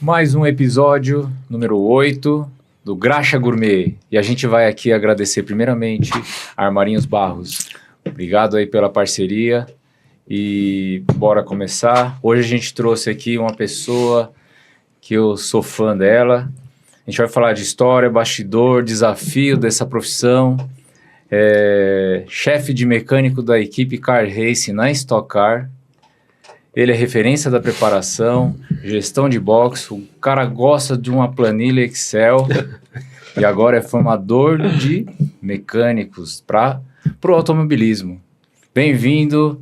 Mais um episódio, número 8, do Graxa Gourmet. E a gente vai aqui agradecer primeiramente a Armarinhos Barros. Obrigado aí pela parceria e bora começar. Hoje a gente trouxe aqui uma pessoa que eu sou fã dela. A gente vai falar de história, bastidor, desafio dessa profissão. Chefe de mecânico da equipe Car Racing na Stock Car. Ele é referência da preparação, gestão de boxe, o cara gosta de uma planilha Excel e agora é formador de mecânicos para o automobilismo. Bem-vindo,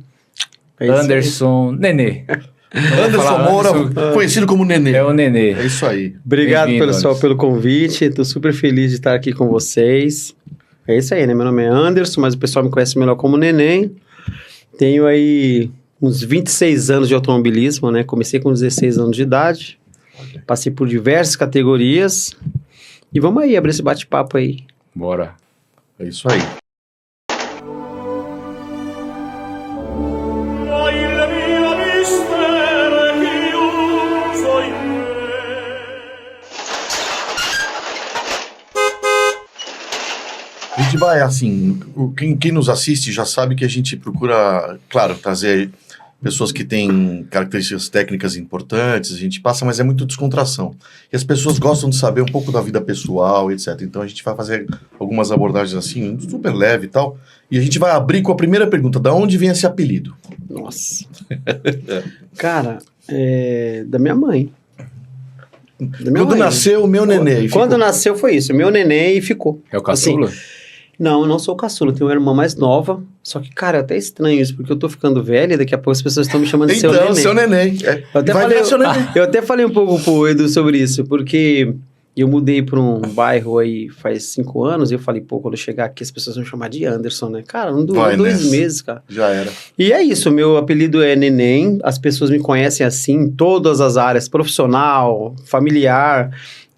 Anderson Nenê. Anderson Moura, conhecido como Nenê. É o Nenê. É isso aí. Obrigado, pessoal, pelo convite. Estou super feliz de estar aqui com vocês. É isso aí, né? Meu nome é Anderson, mas o pessoal me conhece melhor como Nenê. Tenho aí uns 26 anos de automobilismo, né? Comecei com 16 anos de idade. Passei por diversas categorias. E vamos aí, abrir esse bate-papo aí. Bora. É isso aí. A gente vai, assim, quem nos assiste já sabe que a gente procura, claro, trazer pessoas que têm características técnicas importantes, a gente passa, mas é muito descontração. E as pessoas gostam de saber um pouco da vida pessoal, etc. Então a gente vai fazer algumas abordagens assim, super leve e tal. E a gente vai abrir com a primeira pergunta: da onde vem esse apelido? Nossa. Cara, da minha mãe. Quando nasceu o meu nenê. Quando nasceu foi isso, meu nenê e ficou. É o caçula? Assim, não, eu não sou o caçula, tenho uma irmã mais nova, só que, cara, é até estranho isso, porque eu tô ficando velho e daqui a pouco as pessoas estão me chamando de seu nenê. Então, seu nenê. Eu até falei um pouco pro Edu sobre isso, porque eu mudei pra um bairro aí faz 5 anos e eu falei, pô, quando eu chegar aqui as pessoas vão chamar de Anderson, né? Cara, não durou 2 meses, cara. Já era. E é isso, meu apelido é Neném, as pessoas me conhecem assim em todas as áreas, profissional, familiar.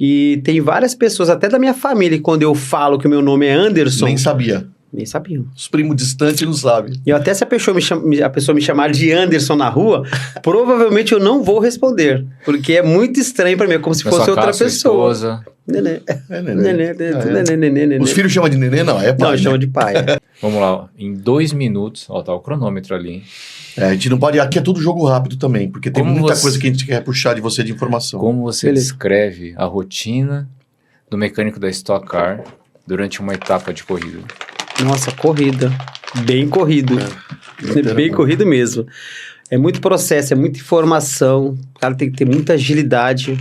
E tem várias pessoas, até da minha família, que quando eu falo que o meu nome é Anderson... Nem sabia. Nem sabiam. Os primos distantes não sabem. E até se a pessoa me chamar de Anderson na rua, provavelmente eu não vou responder. Porque é muito estranho pra mim, é como se fosse outra pessoa. Esposa. Nenê. É nenê. Nenê. Os filhos chamam de nenê? Não, é pai. Não, chama de pai. Vamos lá, em 2 minutos, ó, tá o cronômetro ali, hein? A gente não pode... Aqui é tudo jogo rápido também, porque tem Como muita você- coisa que a gente quer puxar de você de informação. Como você Beleza. descreve a rotina do mecânico da Stock Car durante uma etapa de corrida? Nossa, corrida. Bem corrido. Bem corrido mesmo. É muito processo, é muita informação. O cara tem que ter muita agilidade,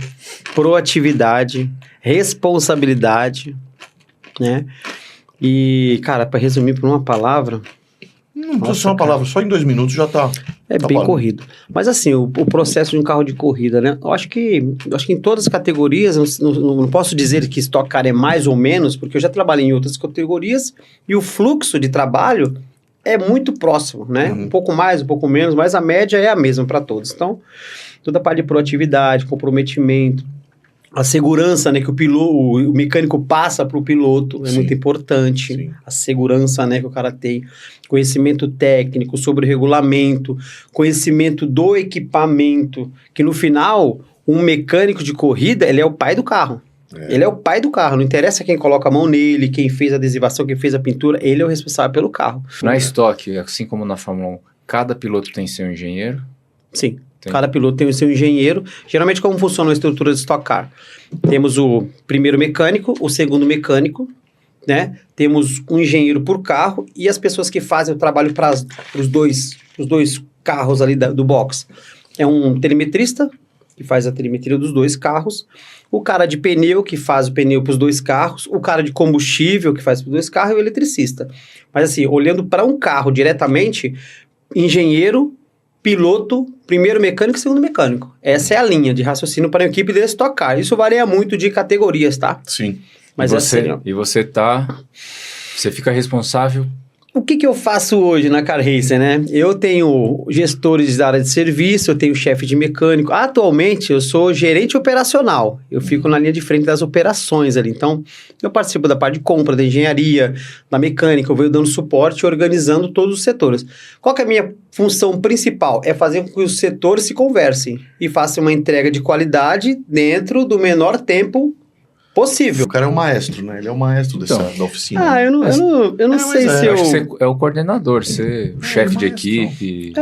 proatividade, responsabilidade, né? E, cara, para resumir por uma palavra, Não precisa ser uma palavra, só em 2 minutos já tá... é tá bem bom. corrido. Mas assim, o processo de um carro de corrida, né? Eu acho que em todas as categorias, não posso dizer que Stock Car é mais ou menos, porque eu já trabalhei em outras categorias e o fluxo de trabalho é muito próximo, né? Uhum. Um pouco mais, um pouco menos, mas a média é a mesma para todos. Então, toda a parte de proatividade, comprometimento, a segurança, né, que o mecânico passa para o piloto é Sim. muito importante. Sim. A segurança, né, que o cara tem, conhecimento técnico sobre o regulamento, conhecimento do equipamento, que no final, um mecânico de corrida, ele é o pai do carro. Ele é o pai do carro, não interessa quem coloca a mão nele, quem fez a adesivação, quem fez a pintura, ele é o responsável pelo carro. Na Stock, assim como na Fórmula 1, cada piloto tem seu engenheiro? Sim. Tem. Cada piloto tem o seu engenheiro. Geralmente, como funciona a estrutura de Stock Car? Temos o primeiro mecânico, o segundo mecânico, né? Temos um engenheiro por carro e as pessoas que fazem o trabalho para os dois carros ali do box. É um telemetrista, que faz a telemetria dos 2 carros, o cara de pneu, que faz o pneu para os 2 carros, o cara de combustível, que faz para os 2 carros, e o eletricista. Mas assim, olhando para um carro diretamente, engenheiro, piloto, primeiro mecânico e segundo mecânico. Essa é a linha de raciocínio para a equipe de Stock Car. Isso varia muito de categorias, tá? Sim. Mas e é você, assim, ó. e você fica responsável O que eu faço hoje na Car Racer, né? Eu tenho gestores da área de serviço, eu tenho chefe de mecânico. Atualmente, eu sou gerente operacional. Eu fico na linha de frente das operações ali. Então, eu participo da parte de compra, da engenharia, da mecânica. Eu venho dando suporte e organizando todos os setores. Qual que é a minha função principal? É fazer com que os setores se conversem e façam uma entrega de qualidade dentro do menor tempo possível. O cara é o maestro, né? Ele é o maestro da oficina. Ah, eu não sei se Eu eu... acho que você é o coordenador, você o chefe de equipe.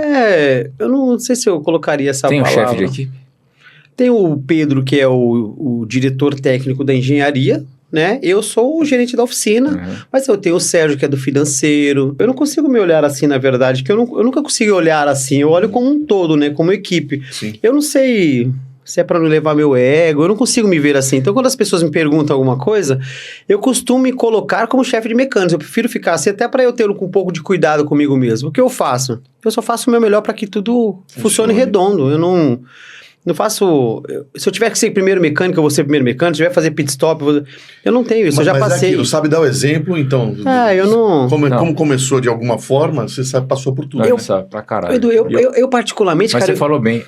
Eu não sei se eu colocaria essa Tem palavra. um chefe de equipe? Tem o Pedro, que é o diretor técnico da engenharia, né? Eu sou o gerente da oficina, mas eu tenho o Sérgio, que é do financeiro. Eu não consigo me olhar assim, na verdade, que eu nunca consigo olhar assim. Eu olho como um todo, né? Como equipe. Sim. Eu não sei se é para não levar meu ego, eu não consigo me ver assim. Então, quando as pessoas me perguntam alguma coisa, eu costumo me colocar como chefe de mecânicos. Eu prefiro ficar assim, até para eu ter um pouco de cuidado comigo mesmo. O que eu faço? Eu só faço o meu melhor para que tudo funcione redondo. Eu não faço... Se eu tiver que ser primeiro mecânico, eu vou ser primeiro mecânico. Se eu tiver que fazer pit stop, eu não tenho isso. Eu já passei... É aquilo, sabe dar o exemplo, então... Eu não... Como começou de alguma forma, você passou por tudo. Pra caralho. Eu particularmente, Mas cara... você falou bem...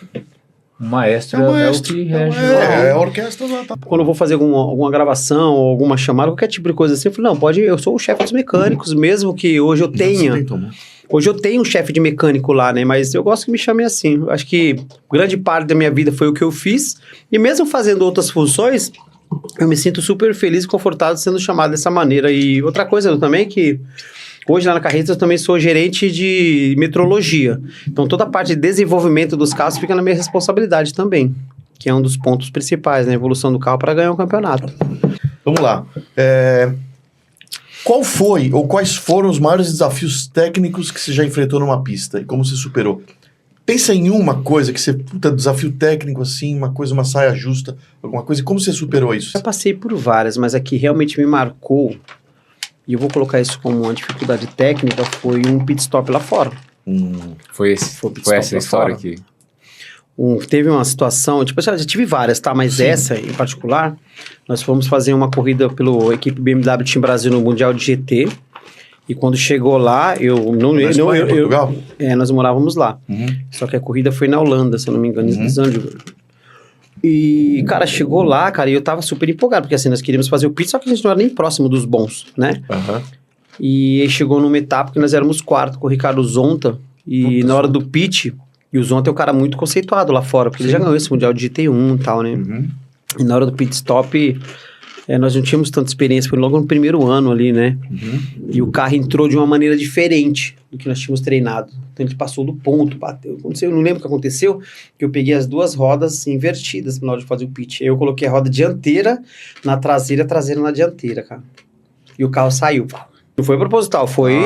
O maestro é o que rege. É a orquestra lá. Tá. Quando eu vou fazer alguma gravação ou alguma chamada, qualquer tipo de coisa assim, eu falo, não, eu sou o chefe dos mecânicos, mesmo que hoje eu tenha... Hoje eu tenho um chefe de mecânico lá, né? Mas eu gosto que me chamem assim. Eu acho que grande parte da minha vida foi o que eu fiz. E mesmo fazendo outras funções, eu me sinto super feliz e confortável sendo chamado dessa maneira. E outra coisa também que... Hoje lá na Car Racer eu também sou gerente de metrologia. Então toda a parte de desenvolvimento dos carros fica na minha responsabilidade também. Que é um dos pontos principais, né? A evolução do carro para ganhar um campeonato. Vamos lá. Qual foi ou quais foram os maiores desafios técnicos que você já enfrentou numa pista e como você superou? Pensa em uma coisa que você... desafio técnico assim, uma saia justa, alguma coisa. E como você superou isso? Eu passei por várias, mas a que realmente me marcou... E eu vou colocar isso como uma dificuldade técnica, foi um pit stop lá fora. Foi essa história aqui. Teve uma situação, tipo, já tive várias, tá? Mas sim, essa em particular, nós fomos fazer uma corrida pela equipe BMW Team Brasil no Mundial de GT. E quando chegou lá, Portugal? Nós morávamos lá. Só que a corrida foi na Holanda, se eu não me engano, em Zandvoort. E, cara, chegou lá, cara, e eu tava super empolgado, porque assim, nós queríamos fazer o pit, só que a gente não era nem próximo dos bons, né? E aí chegou numa etapa que nós éramos quarto com o Ricardo Zonta, e na hora do pit, e o Zonta é um cara muito conceituado lá fora, porque ele já ganhou esse Mundial de GT1 e tal, né? E na hora do pit stop, nós não tínhamos tanta experiência, foi logo no primeiro ano ali, né? E o carro entrou de uma maneira diferente do que nós tínhamos treinado. Então ele passou do ponto, bateu. Eu não lembro o que aconteceu, que eu peguei as duas rodas invertidas na hora de fazer o pitch. Aí eu coloquei a roda dianteira na traseira, a traseira na dianteira, cara. E o carro saiu. Não foi proposital, foi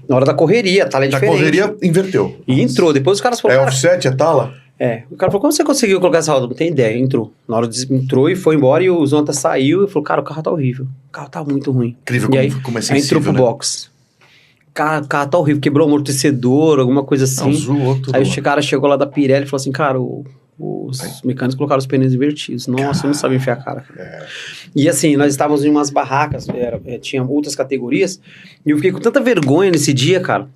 na hora da correria, tala é diferente. A correria inverteu. E entrou. Depois os caras falaram... É offset, é tala? O cara falou, como você conseguiu colocar essa roda? Não tem ideia, entrou. Na hora entrou e foi embora e o Zonta saiu e falou, cara, o carro tá horrível. O carro tá muito ruim. Incrível como é sensível, aí entrou pro box. Cara, o carro tá horrível, quebrou o amortecedor, alguma coisa assim. Zoou tudo. Aí o cara chegou lá da Pirelli e falou assim, cara, os mecânicos colocaram os pneus invertidos. Nossa, eu não sabia enfiar a cara. E assim, nós estávamos em umas barracas, tinha outras categorias, e eu fiquei com tanta vergonha nesse dia, cara,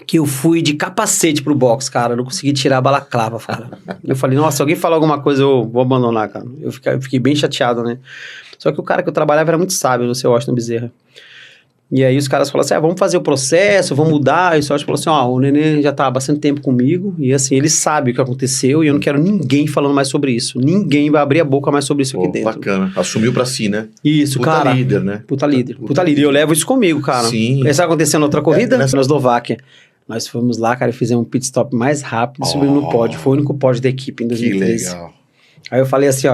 que eu fui de capacete pro box, cara. Eu não consegui tirar a balaclava, cara. Eu falei, nossa, se alguém falar alguma coisa, eu vou abandonar, cara. Eu fiquei bem chateado, né? Só que o cara que eu trabalhava era muito sábio, no seu Washington Bezerra. E aí os caras falaram assim, vamos fazer o processo, vamos mudar. E o Washington falou assim, o Nenê já tá há bastante tempo comigo. E assim, ele sabe o que aconteceu e eu não quero ninguém falando mais sobre isso. Ninguém vai abrir a boca mais sobre isso aqui dentro. Bacana. Assumiu pra si, né? Isso, Puta cara. líder, né? Puta líder. E eu levo isso comigo, cara. Sim. Isso aconteceu na outra corrida, na Eslováquia. Nós fomos lá, cara, e fizemos um pit stop mais rápido e subimos no pódio. Foi o único pódio da equipe em 2013. Que legal. Aí eu falei assim,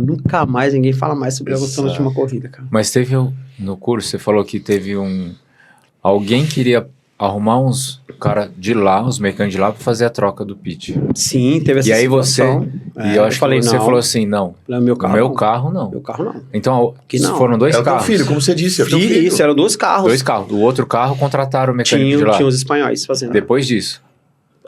nunca mais ninguém fala mais sobre a na última corrida, cara. Mas teve no curso, você falou que teve alguém queria arrumar uns cara de lá, uns mecânicos de lá, pra fazer a troca do pit. Sim, teve essa situação. E eu acho falei, que você falou assim, não. Meu carro, o meu carro, não. Meu carro, não. Então, não. foram dois carros. É o teu filho, como você disse, é o teu filho. Isso, eram dois carros. Dois carros. O outro carro contrataram o mecânico de lá. Tinha os espanhóis fazendo. Depois disso.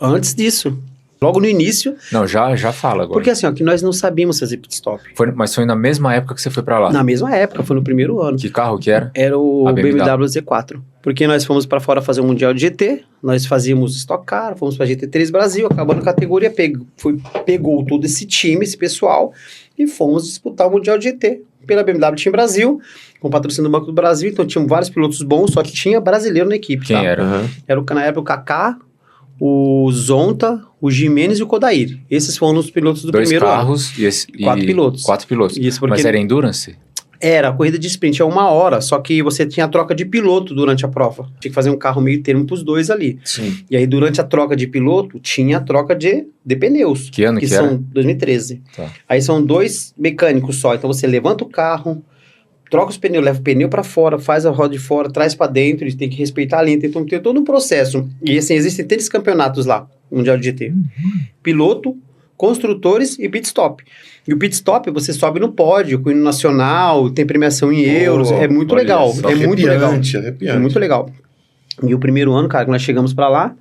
Antes disso. Logo no início. Não, já fala agora. Porque assim, ó, que nós não sabíamos fazer pit stop. Mas foi na mesma época que você foi pra lá? Na mesma época, foi no primeiro ano. Que carro que era? Era o A BMW Z4. Porque nós fomos pra fora fazer um Mundial de GT, nós fazíamos Stock Car, fomos pra GT3 Brasil, acabando a categoria, pegou todo esse time, esse pessoal, e fomos disputar o Mundial de GT pela BMW Team Brasil, com patrocínio do Banco do Brasil, então tinham vários pilotos bons, só que tinha brasileiro na equipe. Quem tá? era? Era na época o Kaká, o Zonta, o Jimenez e o Kodair. Esses foram os pilotos do primeiro ano. 2 carros e 4 pilotos. 4 pilotos. Isso, porque Mas era Endurance? Era, a corrida de sprint é 1 hora, só que você tinha a troca de piloto durante a prova. Tinha que fazer um carro meio termo pros dois ali. Sim. E aí, durante a troca de piloto, tinha a troca de pneus. Que ano que são era? 2013. Tá. Aí são 2 mecânicos só. Então, você levanta o carro, troca os pneus, leva o pneu para fora, faz a roda de fora, traz para dentro, eles têm que respeitar a linha, então tem todo um processo. E assim, existem 3 campeonatos lá, Mundial de GT. Piloto, construtores e pit stop. E o pit stop, você sobe no pódio, com o hino nacional, tem premiação em euros, é muito olha legal. isso. É muito legal. Arrepiante. É muito legal. E o primeiro ano, cara, que nós chegamos para lá,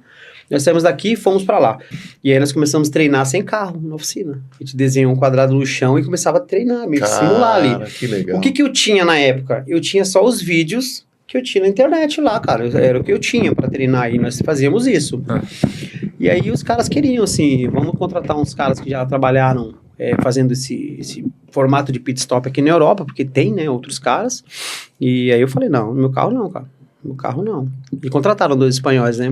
nós saímos daqui e fomos para lá. E aí nós começamos a treinar sem carro, na oficina. A gente desenhou um quadrado no chão e começava a treinar, meio que simular ali. Que legal. O que eu tinha na época? Eu tinha só os vídeos que eu tinha na internet lá, cara. Era o que eu tinha para treinar e nós fazíamos isso. E aí os caras queriam, assim, vamos contratar uns caras que já trabalharam fazendo esse formato de pit stop aqui na Europa, porque tem, né, outros caras. E aí eu falei, não, no meu carro não, cara. No meu carro não. E contrataram 2 espanhóis, né?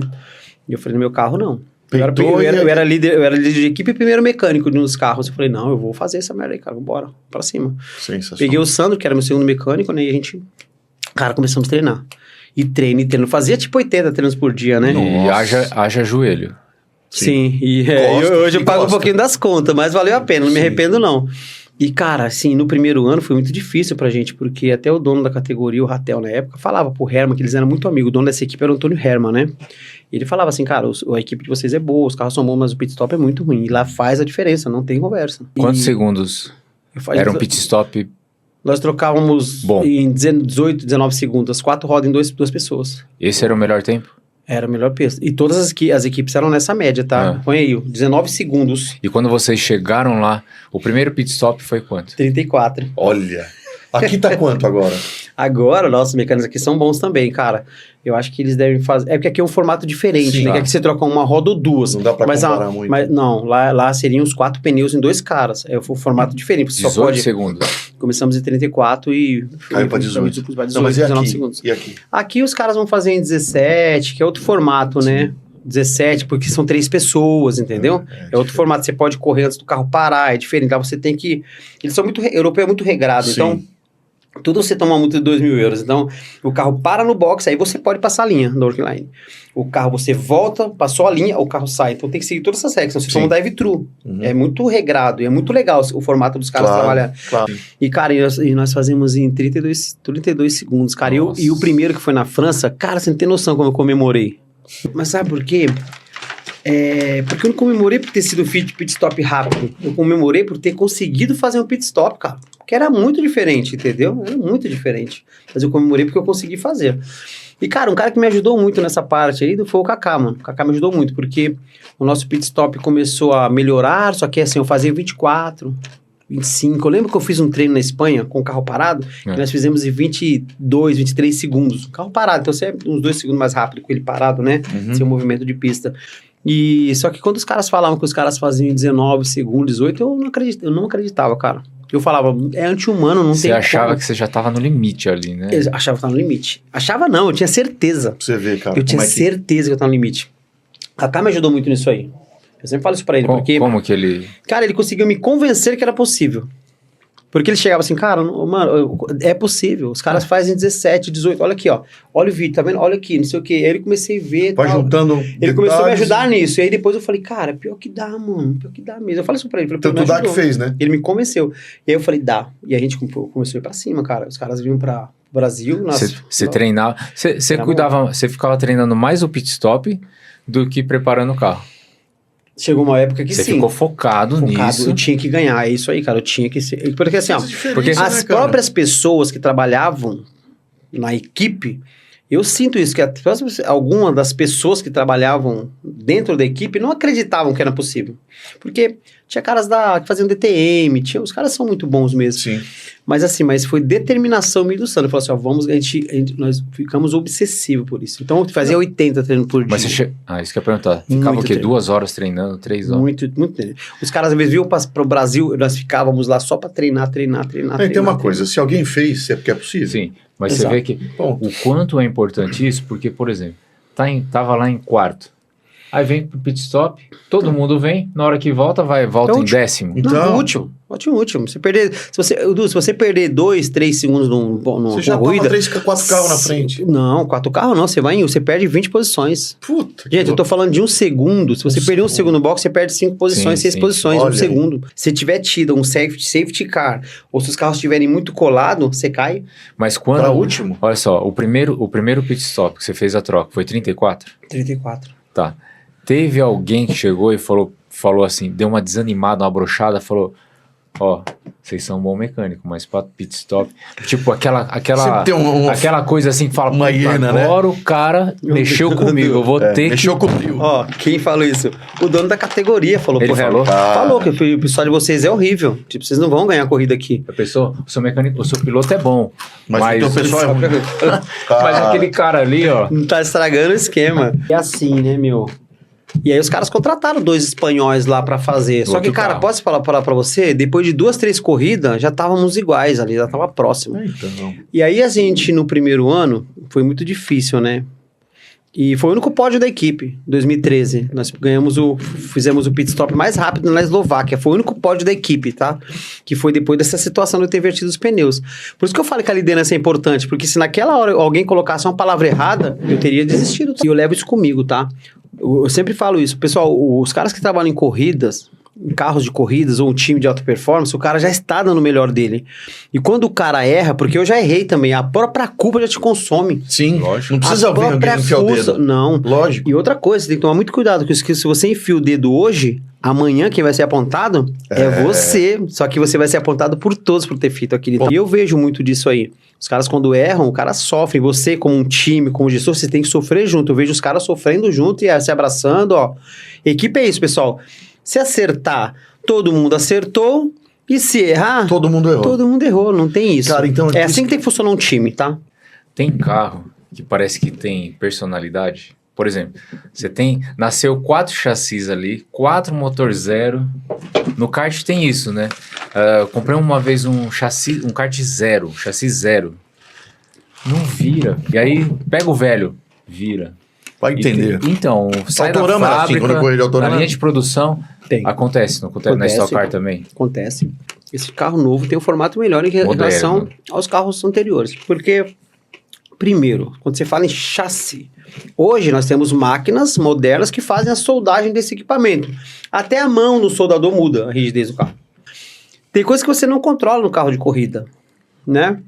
E eu falei, no meu carro não. Eu era líder de equipe e primeiro mecânico nos carros. Eu falei, não, eu vou fazer essa merda aí, cara, vambora, pra cima. Sensacional. Peguei o Sandro, que era meu segundo mecânico, né, e a gente, cara, começamos a treinar. E treino. Fazia tipo 80 treinos por dia, né? E haja joelho. Sim, e hoje eu pago um pouquinho das contas, mas valeu a pena, não me arrependo não. E cara, assim, no primeiro ano foi muito difícil pra gente, porque até o dono da categoria, o Ratel na época, falava pro Herman, que eles eram muito amigos, o dono dessa equipe era o Antônio Herman, né? E ele falava assim, cara, a equipe de vocês é boa, os carros são bons, mas o pit stop é muito ruim, e lá faz a diferença, não tem conversa. Quantos segundos era um pit stop? Nós trocávamos Bom. em 18, 19 segundos, as 4 rodas em 2 pessoas. Esse era o melhor tempo? Era o melhor peso. E todas as equipes eram nessa média, tá? Põe aí, 19 segundos. E quando vocês chegaram lá, o primeiro pit stop foi quanto? 34. Olha. Aqui tá quanto agora? Agora, nossos mecânicos aqui são bons também, cara. Eu acho que eles devem fazer... É porque aqui é um formato diferente, Sim, né? tá. Que aqui você troca uma roda ou 2. Não dá pra comparar muito. Mas não, lá seriam os 4 pneus em 2 caras. É o formato diferente. Você 18 só pode... segundos. Começamos em 34 e... Caiu pra 18. Não, mas e 19 aqui? segundos. E aqui? Aqui os caras vão fazer em 17, que é outro formato, né? 17, porque são 3 pessoas, entendeu? É outro formato, você pode correr antes do carro parar, é diferente. Então você tem que... Eles são muito... Europeu é muito regrado, Sim. então... Tudo você toma uma multa de 2.000 euros. Então, o carro para no box, aí você pode passar a linha da workline. O carro, você volta, passou a linha, o carro sai. Então, tem que seguir todas essas regras. Você toma drive-thru. É muito regrado. E é muito legal o formato dos caras trabalhar. Claro. E, cara, nós fazemos em 32 segundos, cara. E o primeiro que foi na França, cara, você não tem noção como eu comemorei. Mas sabe por quê? Porque eu não comemorei por ter sido pit stop rápido. Eu comemorei por ter conseguido fazer um pit stop, cara. Que era muito diferente, entendeu? Era muito diferente. Mas eu comemorei porque eu consegui fazer. E, cara, um cara que me ajudou muito nessa parte aí foi o Kaká, mano. O Kaká me ajudou muito, porque o nosso pit stop começou a melhorar, só que assim, eu fazia 24, 25. Eu lembro que eu fiz um treino na Espanha com o carro parado, que nós fizemos em 22, 23 segundos. Carro parado, então você é uns 2 segundos mais rápido com ele parado, né? Seu movimento de pista. E só que quando os caras falavam que os caras faziam em 19 segundos, 18, eu não acreditava, cara. Eu falava, é anti-humano, não tem... Você achava que você já tava no limite ali, né? Eu achava que tava no limite. Achava não, eu tinha certeza. Pra você ver, cara. Eu tinha certeza que eu tava no limite. A Kaká me ajudou muito nisso aí. Eu sempre falo isso pra ele, porque... Como que ele... Cara, ele conseguiu me convencer que era possível. Porque ele chegava assim, cara, mano, é possível. Os caras fazem 17, 18, olha aqui, ó. Olha o vídeo, tá vendo? Olha aqui, não sei o quê. Aí ele comecei a ver... Vai juntando Ele começou a me ajudar nisso. E aí depois eu falei, cara, pior que dá, mano. Pior que dá mesmo. Eu falei isso pra ele. Falei, Tanto dá que fez, né? Ele me convenceu. E aí eu falei, dá. E a gente começou a ir pra cima, cara. Os caras vinham pra Brasil. Você treinava... Você cuidava... Você ficava treinando mais o pit stop do que preparando o carro. Chegou uma época que Você sim. ficou focado nisso. Eu tinha que ganhar, é isso aí, cara. Eu tinha que ser... Porque assim, ó... Porque as próprias pessoas que trabalhavam na equipe, Eu sinto isso, que alguma das pessoas que trabalhavam dentro da equipe não acreditavam que era possível. Porque tinha caras que faziam DTM, os caras são muito bons mesmo. Sim. Mas assim, foi determinação minha do Sandro. Falou assim, ó, nós ficamos obsessivos por isso. Então, fazia 80 treinos por dia. Mas isso que eu ia perguntar. Ficava Muito o quê? treino. 2 horas treinando, 3 horas? Muito treino. Os caras, às vezes, vinham para o Brasil, nós ficávamos lá só para treinar. Tem uma coisa, se alguém fez, é porque é possível. Sim, mas Exato. você vê que o quanto é importante isso, porque, por exemplo, tava lá em quarto, aí vem pro pit stop, todo mundo vem, na hora que volta em décimo. Então, Não, último. Se você perder 2, 3 segundos numa você já corrida... 4 carros na frente. Não, 4 carros não, você perde 20 posições. Puta. Gente, eu tô falando de 1 segundo. Se você perder 1 segundo no box, você perde 5 posições, 6 posições, Olha 1 segundo. Se tiver tido um safety car, ou se os carros estiverem muito colados, você cai. Mas quando... Pra último? Olha só, o primeiro pit stop que você fez a troca foi 34? 34. Tá. Teve alguém que chegou e falou assim, deu uma desanimada, uma brochada, falou... Ó, vocês são um bom mecânico, mas para pit stop... Tipo, aquela coisa assim, fala... Uma hiena, agora o cara mexeu comigo, eu vou ter que... Mexeu comigo. Ó, quem falou isso? O dono da categoria falou Ele pro Hamilton. falou? Falou que o pessoal de vocês é horrível. Tipo, vocês não vão ganhar a corrida aqui. A pessoa, o seu mecânico, o seu piloto é bom, Mas o teu pessoal é ruim. mas aquele cara ali, ó... Não tá estragando o esquema. É assim, né, meu? E aí os caras contrataram 2 espanhóis lá pra fazer. Só que, cara, posso falar pra você? Depois de 2, 3 corridas, já estávamos iguais ali, já tava próximo. Então, E aí a gente, no primeiro ano, foi muito difícil, né? E foi o único pódio da equipe, 2013. Nós fizemos o pit stop mais rápido na Eslováquia. Foi o único pódio da equipe, tá? Que foi depois dessa situação de eu ter invertido os pneus. Por isso que eu falo que a liderança é importante, porque se naquela hora alguém colocasse uma palavra errada, eu teria desistido. Tá? E eu levo isso comigo, tá? Eu sempre falo isso. Pessoal, os caras que trabalham em corridas, em carros de corridas ou um time de alta performance, o cara já está dando o melhor dele. E quando o cara erra, porque eu já errei também, a própria culpa já te consome. sim, Lógico. não precisa ver alguém enfiar o dedo. Não. Lógico. E outra coisa, você tem que tomar muito cuidado com isso, que se você enfia o dedo hoje, amanhã quem vai ser apontado é você. Só que você vai ser apontado por todos por ter feito aquilo. E eu vejo muito disso aí. Os caras, quando erram, o cara sofre. Você, como um time, como gestor, você tem que sofrer junto. Eu vejo os caras sofrendo junto e se abraçando, ó. Equipe é isso, pessoal. Se acertar, todo mundo acertou. E se errar, Todo mundo errou. todo mundo errou. Não tem isso. Cara, então, é assim que tem que funcionar um time, tá? Tem carro que parece que tem personalidade. Por exemplo, nasceu 4 chassis ali, 4 motor zero. No kart tem isso, né? Eu comprei uma vez um kart zero, chassi zero. Não vira. E aí, pega o velho, vira. Vai entender. Então, sai da Autorama era assim, fábrica, quando eu corri de Autorama. na linha de produção, Tem. acontece, não acontece na Stock Car também? Acontece. Esse carro novo tem um formato melhor em Moderno. relação aos carros anteriores. Porque, primeiro, quando você fala em chassi, hoje nós temos máquinas modernas que fazem a soldagem desse equipamento. Até a mão do soldador muda a rigidez do carro. Tem coisas que você não controla no carro de corrida, né?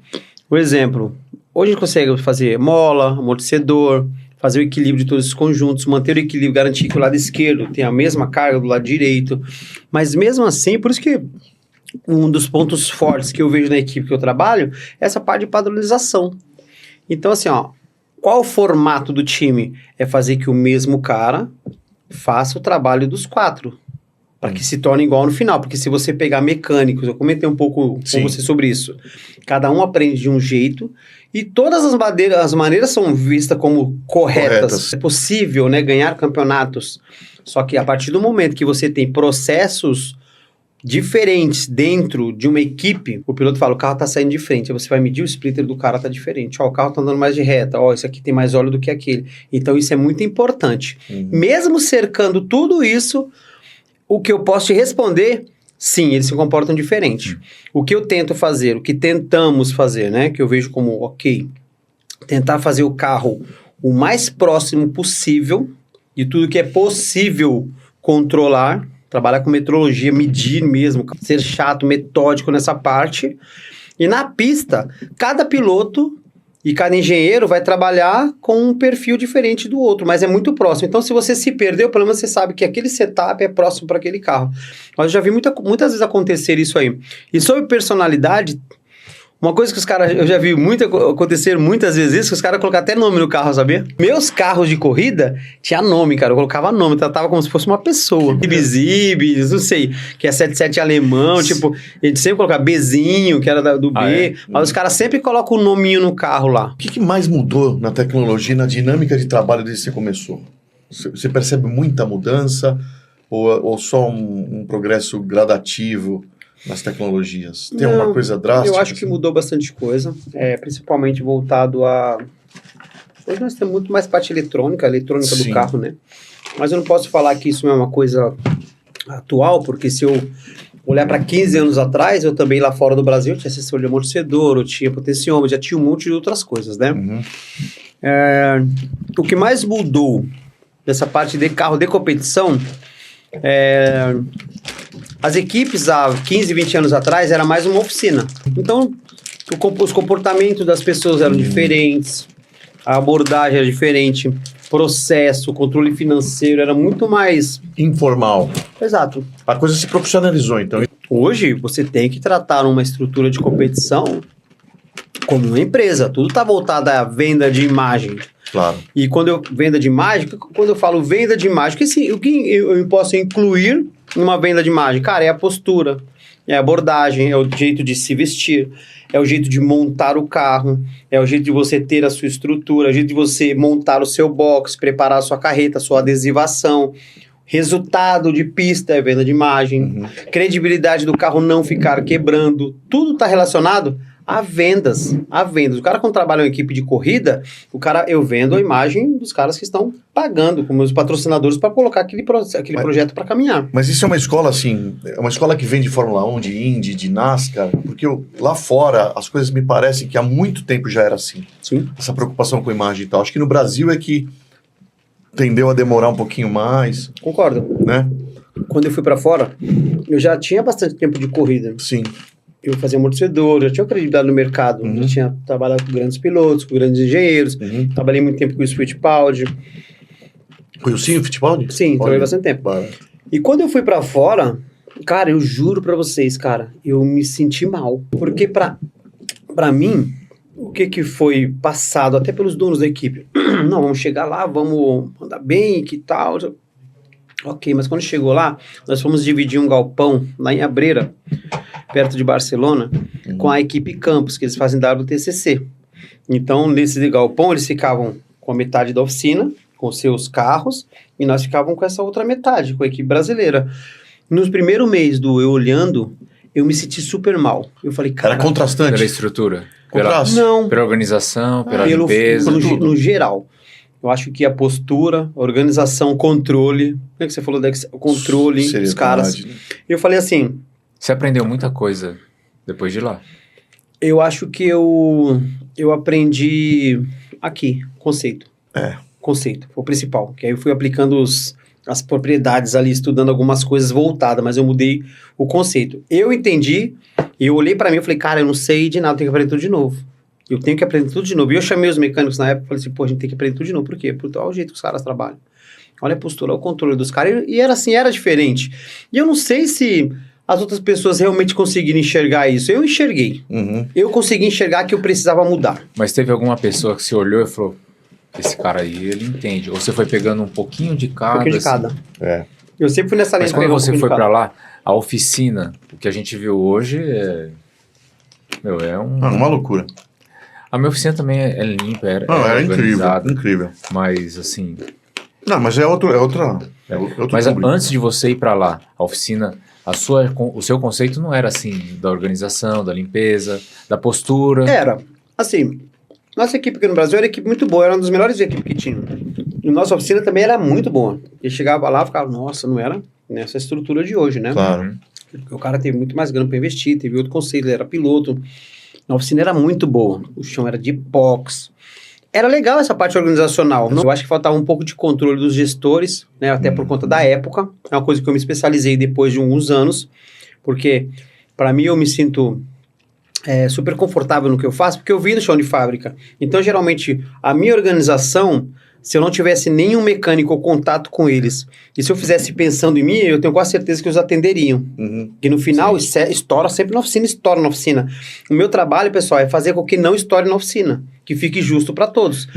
Por exemplo, hoje a gente consegue fazer mola, amortecedor, fazer o equilíbrio de todos os conjuntos, manter o equilíbrio, garantir que o lado esquerdo tem a mesma carga do lado direito. Mas mesmo assim, por isso que um dos pontos fortes que eu vejo na equipe que eu trabalho é essa parte de padronização. Então, assim, ó, qual o formato do time? É fazer que o mesmo cara faça o trabalho dos 4, para que se torne igual no final. Porque se você pegar mecânicos, eu comentei um pouco Sim. com você sobre isso, cada um aprende de um jeito e todas as maneiras são vistas como corretas. É possível, né, ganhar campeonatos. Só que a partir do momento que você tem processos diferentes dentro de uma equipe, o piloto fala, o carro tá saindo de frente, aí você vai medir o splitter do cara, tá diferente, ó, o carro tá andando mais de reta, ó, esse aqui tem mais óleo do que aquele. Então isso é muito importante. Mesmo cercando tudo isso, o que eu posso te responder, sim, eles se comportam diferente. O que eu tento fazer, o que tentamos fazer, né, que eu vejo como, ok, tentar fazer o carro o mais próximo possível de tudo que é possível controlar, trabalhar com metrologia, medir mesmo, ser chato, metódico nessa parte. E na pista, cada piloto e cada engenheiro vai trabalhar com um perfil diferente do outro, mas é muito próximo. Então, se você se perdeu, pelo menos você sabe que aquele setup é próximo para aquele carro. Mas eu já vi muitas vezes acontecer isso aí. E sobre personalidade, Uma coisa que os caras, eu já vi acontecer muitas vezes isso, que os caras colocaram até nome no carro, sabia? Meus carros de corrida tinha nome, cara, eu colocava nome, tratava como se fosse uma pessoa. Ibis, não sei, que é 77 alemão, tipo, a gente sempre colocava Bzinho, que era do B, mas os caras sempre colocam o nominho no carro lá. O que mais mudou na tecnologia, na dinâmica de trabalho desde que você começou? Você percebe muita mudança ou só um progresso gradativo nas tecnologias? Tem alguma coisa drástica? Eu acho que mudou bastante coisa, principalmente voltado a... Hoje nós temos muito mais parte eletrônica do carro, né? Mas eu não posso falar que isso não é uma coisa atual, porque se eu olhar para 15 anos atrás, eu também lá fora do Brasil tinha sensor de amortecedor, eu tinha potenciômetro, já tinha um monte de outras coisas, né? Uhum. O que mais mudou dessa parte de carro de competição, as equipes há 15, 20 anos atrás era mais uma oficina. Então, os comportamentos das pessoas eram diferentes, a abordagem era diferente, processo, controle financeiro era muito mais... Informal. Exato. A coisa se profissionalizou, então. Hoje, você tem que tratar uma estrutura de competição como uma empresa. Tudo está voltado à venda de imagem. Claro. E venda de imagem, quando eu falo venda de imagem, o que eu posso incluir numa venda de imagem? Cara, é a postura, é a abordagem, é o jeito de se vestir, é o jeito de montar o carro, é o jeito de você ter a sua estrutura, é o jeito de você montar o seu box, preparar a sua carreta, a sua adesivação. Resultado de pista é venda de imagem, credibilidade do carro não ficar quebrando, tudo está relacionado a vendas. O cara, quando trabalha em equipe de corrida, eu vendo a imagem dos caras que estão pagando, como os patrocinadores, para colocar aquele projeto para caminhar. Mas isso é uma escola, assim, é uma escola que vem de Fórmula 1, de Indy, de NASCAR, porque lá fora as coisas me parecem que há muito tempo já era assim. Sim. Essa preocupação com a imagem e tal. Acho que no Brasil é que tendeu a demorar um pouquinho mais. Concordo. Né? Quando eu fui para fora, eu já tinha bastante tempo de corrida. Sim. Eu fazia amortecedor, já tinha credibilidade no mercado, já tinha trabalhado com grandes pilotos, com grandes engenheiros, trabalhei muito tempo com o Fittipaldi. Conheci o Fittipaldi? Sim, trabalhei bastante tempo. E quando eu fui pra fora, cara, eu juro pra vocês, cara, eu me senti mal. Porque pra mim, o que foi passado até pelos donos da equipe? Não, vamos chegar lá, vamos andar bem, que tal... Ok, mas quando chegou lá, nós fomos dividir um galpão lá em Abreira, perto de Barcelona, com a equipe Campos, que eles fazem WTCC. Então, nesse galpão, eles ficavam com a metade da oficina, com seus carros, e nós ficávamos com essa outra metade, com a equipe brasileira. No primeiro mês do eu olhando, eu me senti super mal. Eu falei, cara... Era contrastante? Pela estrutura? Não. Pela organização, pela limpeza? No geral. Eu acho que a postura, a organização, o controle... Como é que você falou? O controle dos caras. Né? Eu falei assim... Você aprendeu muita coisa depois de lá? Eu acho que eu aprendi aqui, conceito. Conceito, foi o principal. Que aí eu fui aplicando as propriedades ali, estudando algumas coisas voltadas, mas eu mudei o conceito. Eu entendi, eu olhei pra mim e falei, cara, eu não sei de nada, eu tenho que aprender tudo de novo. Eu tenho que aprender tudo de novo. E eu chamei os mecânicos na época e falei assim, pô, a gente tem que aprender tudo de novo. Por quê? Porque olha o jeito que os caras trabalham. Olha a postura, olha o controle dos caras. E era assim, era diferente. E eu não sei se as outras pessoas realmente conseguiram enxergar isso. Eu enxerguei. Eu consegui enxergar que eu precisava mudar. Mas teve alguma pessoa que se olhou e falou, esse cara aí, ele entende. Ou você foi pegando um pouquinho de cada? Um pouquinho de cada. Eu sempre fui nessa linha. Mas quando você foi pra lá, a oficina, o que a gente viu hoje é uma loucura. A minha oficina também é limpa, é incrível. Mas assim... Não, mas é outro mas público. antes de você ir pra lá, a oficina, o seu conceito não era assim, da organização, da limpeza, da postura? Era. Assim, nossa equipe aqui no Brasil era uma equipe muito boa, era uma das melhores equipes que tinha. E nossa oficina também era muito boa. E chegava lá e ficava, nossa, não era nessa estrutura de hoje, né? Claro. Porque o cara teve muito mais grana para investir, teve outro conceito, ele era piloto. A oficina era muito boa, o chão era de box. Era legal essa parte organizacional. Eu acho que faltava um pouco de controle dos gestores, né? Até por conta da época. É uma coisa que eu me especializei depois de alguns anos, porque para mim eu me sinto super confortável no que eu faço, porque eu vim do chão de fábrica. Então, geralmente, a minha organização se eu não tivesse nenhum mecânico ou contato com eles, e se eu fizesse pensando em mim, eu tenho quase certeza que os atenderiam. E no final, estoura sempre na oficina, estoura na oficina. O meu trabalho, pessoal, é fazer com que não estoure na oficina, que fique justo para todos.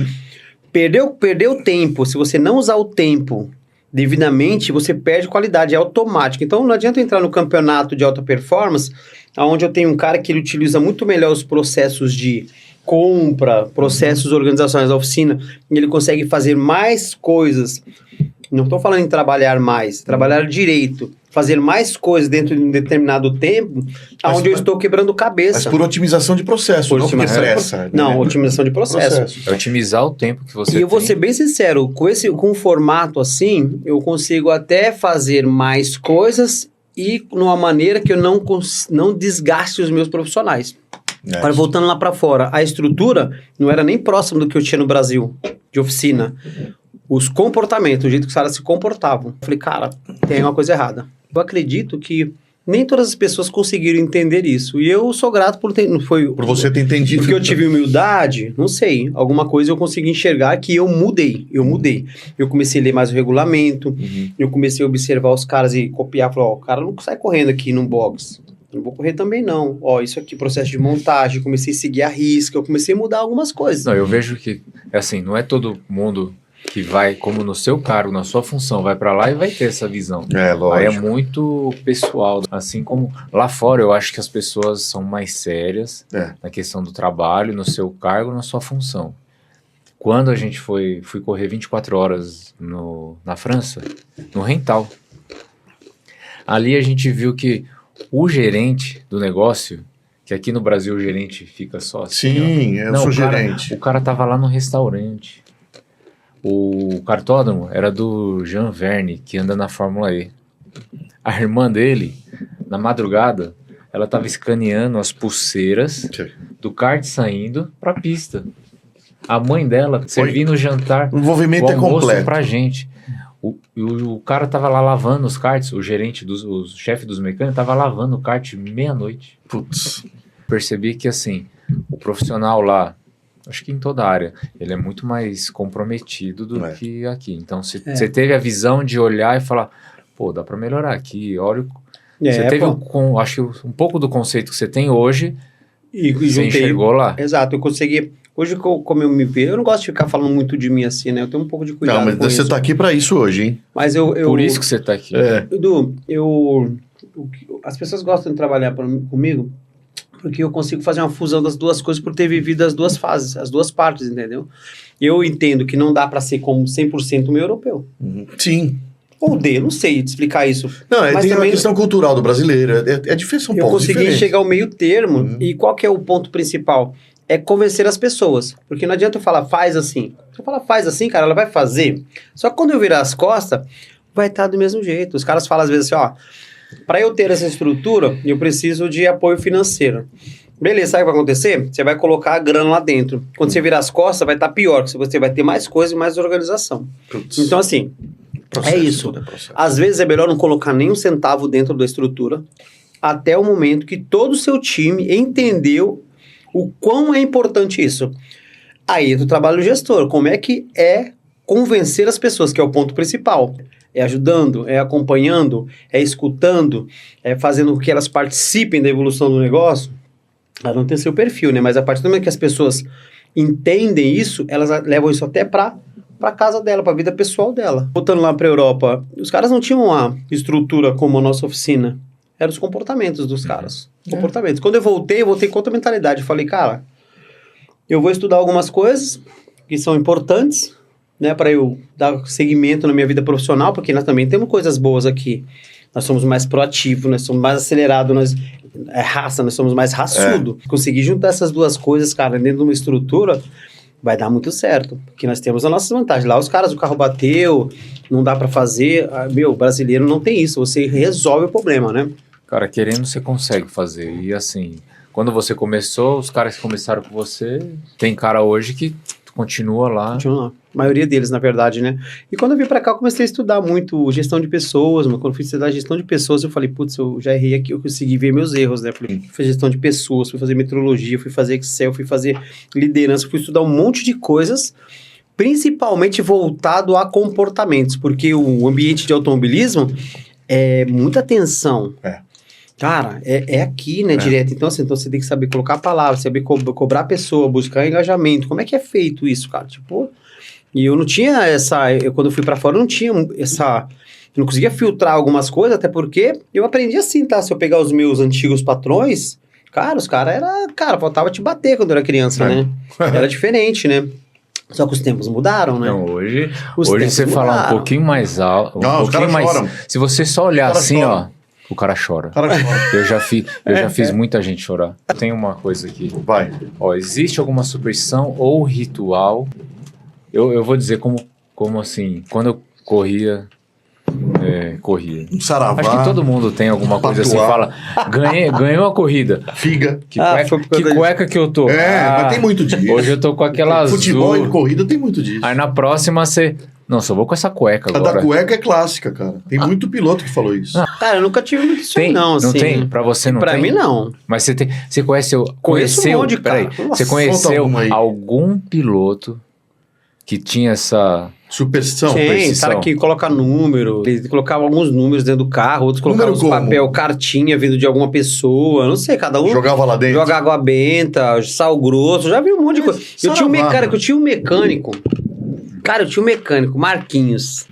Perdeu tempo, se você não usar o tempo devidamente, você perde qualidade, é automático. Então, não adianta eu entrar no campeonato de alta performance, onde eu tenho um cara que ele utiliza muito melhor os processos de compra, processos organizacionais da oficina, e ele consegue fazer mais coisas. Não estou falando em trabalhar mais, trabalhar direito, fazer mais coisas dentro de um determinado tempo, onde eu estou quebrando cabeça. Mas por otimização de processo, não porque pressa. Não, otimização de processo. É otimizar o tempo que você tem. E eu vou ser bem sincero, com um formato assim, eu consigo até fazer mais coisas e numa maneira que eu não desgaste os meus profissionais. Agora, voltando lá para fora, a estrutura não era nem próximo do que eu tinha no Brasil, de oficina. Os comportamentos, o jeito que os caras se comportavam. Eu falei, cara, tem uma coisa errada. Eu acredito que nem todas as pessoas conseguiram entender isso. E eu sou grato por você ter entendido. Porque eu tive humildade, não sei. Alguma coisa eu consegui enxergar que eu mudei. Eu comecei a ler mais o regulamento. Eu comecei a observar os caras e copiar. Falar, o cara não sai correndo aqui num box. Eu não vou correr também não. Isso aqui, processo de montagem. Eu comecei a seguir a risca. Eu comecei a mudar algumas coisas. Não, eu vejo que, assim, não é todo mundo que vai, como no seu cargo, na sua função, vai para lá e vai ter essa visão. Lógico. Aí é muito pessoal. Assim como lá fora, eu acho que as pessoas são mais sérias na questão do trabalho, no seu cargo, na sua função. Quando a gente fui correr 24 horas na França, no Rental, ali a gente viu que o gerente do negócio, que aqui no Brasil o gerente fica só assim. Sim, eu sou gerente. O cara tava lá no restaurante. O cartódromo era do Jean Verne, que anda na Fórmula E. A irmã dele, na madrugada, ela tava escaneando as pulseiras do kart saindo pra pista. A mãe dela servindo o jantar, o envolvimento o almoço completo pra gente. O cara tava lá lavando os karts, o gerente, o chefe dos mecânicos, tava lavando o kart meia-noite. Putz. Percebi que, assim, o profissional lá, acho que em toda a área, ele é muito mais comprometido do que aqui. Então, você teve a visão de olhar e falar, pô, dá pra melhorar aqui, olha... Você teve, acho que um pouco do conceito que você tem hoje, e você enxergou lá. Exato, eu consegui... Hoje, como eu me vejo, eu não gosto de ficar falando muito de mim assim, né? Eu tenho um pouco de cuidado. Não, mas você isso. Tá aqui pra isso hoje, hein? Mas Por isso que você tá aqui. Edu, as pessoas gostam de trabalhar comigo porque eu consigo fazer uma fusão das duas coisas por ter vivido as duas fases, as duas partes, entendeu? Eu entendo que não dá pra ser como 100% meu europeu. Sim. Ou não sei te explicar isso. Não, mas tem uma questão cultural do brasileiro, é difícil um pouco. Eu consegui chegar ao meio termo, e qual que é o ponto principal? É convencer as pessoas, porque não adianta eu falar, faz assim. Se eu falar, faz assim, cara, ela vai fazer. Só que quando eu virar as costas, vai estar do mesmo jeito. Os caras falam às vezes assim, para eu ter essa estrutura, eu preciso de apoio financeiro. Beleza, sabe o que vai acontecer? Você vai colocar a grana lá dentro. Quando você virar as costas, vai estar pior, porque você vai ter mais coisa e mais organização. Então, assim, é isso. Às vezes é melhor não colocar nem um centavo dentro da estrutura, até o momento que todo o seu time entendeu o quão é importante isso. Aí entra o trabalho do gestor. Como é que é convencer as pessoas, que é o ponto principal. É ajudando, é acompanhando, é escutando, é fazendo com que elas participem da evolução do negócio. Ela não tem seu perfil, né? Mas a partir do momento que as pessoas entendem isso, elas levam isso até para casa dela, para a vida pessoal dela. Voltando lá para a Europa, os caras não tinham uma estrutura como a nossa oficina. Eram os comportamentos dos caras. Comportamentos. Quando eu voltei com outra mentalidade. Eu falei, cara, eu vou estudar algumas coisas que são importantes, né, para eu dar seguimento na minha vida profissional, porque nós também temos coisas boas aqui. Nós somos mais proativos, nós somos mais acelerados, nós somos mais raçudo. Conseguir juntar essas duas coisas, cara, dentro de uma estrutura, vai dar muito certo. Porque nós temos as nossas vantagens. Lá os caras, o carro bateu, não dá para fazer. Brasileiro não tem isso. Você resolve o problema, né? Cara, querendo você consegue fazer. E assim, quando você começou, os caras que começaram com você, tem cara hoje que continua lá. A maioria deles, na verdade, né? E quando eu vim pra cá, eu comecei a estudar muito gestão de pessoas, mas quando eu fui estudar gestão de pessoas, eu falei, putz, eu já errei aqui, eu consegui ver meus erros, né? Fui fazer gestão de pessoas, fui fazer metrologia, fui fazer Excel, fui fazer liderança, fui estudar um monte de coisas principalmente voltado a comportamentos, porque o ambiente de automobilismo é muita tensão. Cara, é aqui, né, direto. Então, assim, então você tem que saber colocar a palavra, saber cobrar a pessoa, buscar engajamento. Como é que é feito isso, cara? Tipo, e eu não tinha quando eu fui pra fora, eu não tinha essa... Eu não conseguia filtrar algumas coisas, até porque eu aprendi assim, tá? Se eu pegar os meus antigos patrões, cara, os caras faltava te bater quando eu era criança, né? Era diferente, né? Só que os tempos mudaram, né? Não, hoje Os você tempos falar um mudaram. pouquinho mais alto, Não, os caras choram. se você só olhar Os caras assim, choram. ó, o cara chora. Cara, Eu já fiz muita gente chorar. Tem uma coisa aqui. vai. Ó, existe alguma superstição ou ritual? Eu vou dizer como assim, quando eu corria. Um saravá. Acho que todo mundo tem alguma coisa assim, Patuá. fala, ganhei uma corrida. Figa. Que foi por causa cueca que eu tô? Mas tem muito disso. Hoje eu tô com aquela Futebol azul. e corrida tem muito disso. Aí na próxima você... Não, só vou com essa cueca A agora. da cueca é clássica, cara. Tem muito piloto que falou isso. Cara, eu nunca tive muito isso, Tem? não, assim. Não tem? Pra você não Pra tem? mim, não. Mas você conheceu... Conheço um monte de cara. Peraí, Nossa, você conheceu conta alguma aí. algum piloto que tinha essa... Superstição. Tem, superstição. cara que coloca número, eles colocavam alguns números dentro do carro, outros colocavam Número os como? papel, cartinha vindo de alguma pessoa, não sei, cada um Jogava lá dentro. joga água benta, sal grosso, já vi um monte de coisa. Eu tinha um mecânico, cara, eu tinha um mecânico, Marquinhos.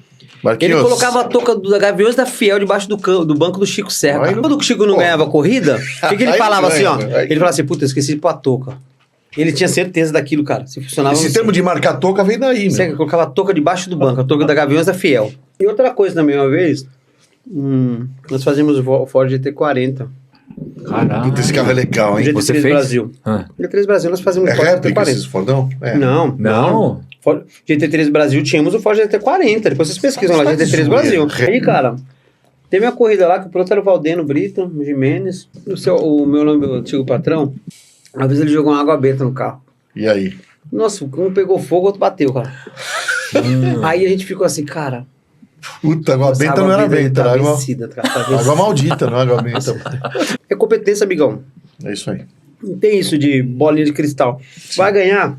Marquinhos. Ele colocava a touca da Gaviões da Fiel debaixo do banco do Chico Serra. Aí Cara. Quando o Chico não Pô. ganhava a corrida, o que ele Aí falava ganha, assim, ó? né? Aí- Ele falava assim, puta, eu esqueci de pôr a touca. Ele tinha certeza daquilo, cara. Se funcionava... Esse assim. termo de marcar touca vem daí, Você meu. colocava a touca debaixo do banco, a touca da Gaviões da Fiel. E outra coisa também, uma vez, nós fazíamos o Ford GT40. Caralho. Puta, esse carro é legal, hein? GT3 Você fez? Brasil. Ah. GT3 Brasil, nós fazíamos É o Ford réplica GT40. esses Fordão? É. Não. Não? GT3 Brasil, tínhamos o Ford GT40. Depois vocês pesquisam lá, Tá de GT3 zoeira. Brasil. Aí, cara, teve uma corrida lá que o piloto era o Valdeno Brito, o Jimenez. O meu nome, meu antigo patrão, uma vez ele jogou uma água benta no carro. E aí? Nossa, um pegou fogo, o outro bateu, cara. Aí a gente ficou assim, cara... Puta, água essa benta não era benta, tá era água, vencida, cara, tá vencida. água maldita, não é água benta. É competência, amigão. É isso aí. Não tem isso de bolinha de cristal. Vai ganhar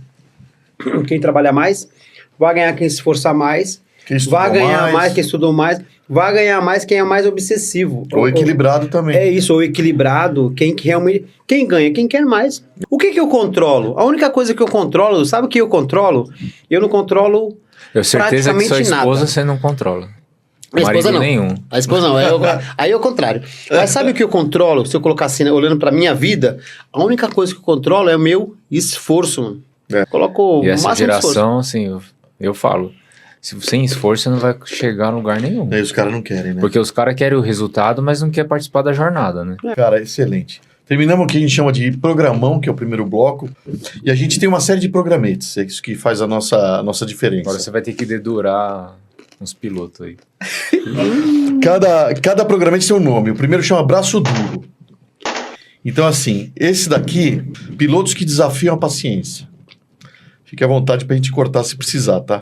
quem trabalha mais, vai ganhar quem se esforçar mais, Quem estudou vai ganhar mais quem estudou mais, vai ganhar mais quem é mais obsessivo. Ou equilibrado também. É isso, ou equilibrado, quem que realmente... Quem ganha? Quem quer mais. O que eu controlo? A única coisa que eu controlo, sabe o que eu controlo? Eu não controlo Eu certeza que sua praticamente esposa nada. você não controla. A esposa Marido não. nenhum. A esposa não, aí é o contrário. Mas sabe o que eu controlo? Se eu colocar assim, né, olhando pra minha vida, a única coisa que eu controlo é o meu esforço, mano. É. Coloco E o essa máximo de esforço. geração, assim, eu falo, sem esforço você não vai chegar a lugar nenhum. Aí os caras não querem, né? Porque os caras querem o resultado, mas não querem participar da jornada, né? Cara, excelente. Terminamos o que a gente chama de programão, que é o primeiro bloco. E a gente tem uma série de programetes. É isso que faz a nossa diferença. Agora você vai ter que dedurar uns pilotos aí. Cada programete tem um nome. O primeiro chama Braço Duro. Então, assim, esse daqui, pilotos que desafiam a paciência. Fique à vontade pra gente cortar se precisar, tá?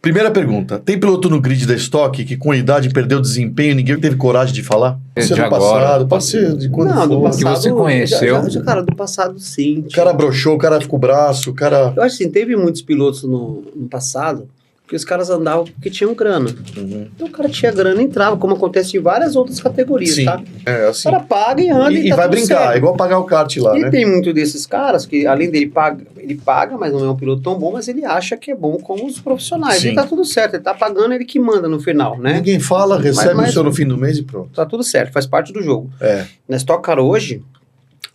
Primeira pergunta. Tem piloto no grid da Stock que com a idade perdeu desempenho e ninguém teve coragem de falar? De Pode ser do agora. passado, pode ser de quando Não, do for. passado... você conheceu. Cara, do passado sim. O cara broxou, o cara ficou o braço, o cara... Eu acho assim, teve muitos pilotos no passado que os caras andavam porque tinham grana. Uhum. Então o cara tinha grana e entrava, como acontece em várias outras categorias, Sim, tá? é O assim. cara paga e anda E tá vai tudo brincar, certo. é igual pagar o kart lá, E né? tem muito desses caras que, além dele ele paga, mas não é um piloto tão bom, mas ele acha que é bom como os profissionais. Sim. E tá tudo certo, ele tá pagando, ele que manda no final, né? Ninguém fala, recebe Mas- o seu no fim do mês e pronto. Tá tudo certo, faz parte do jogo. É. Na Stock Car hoje,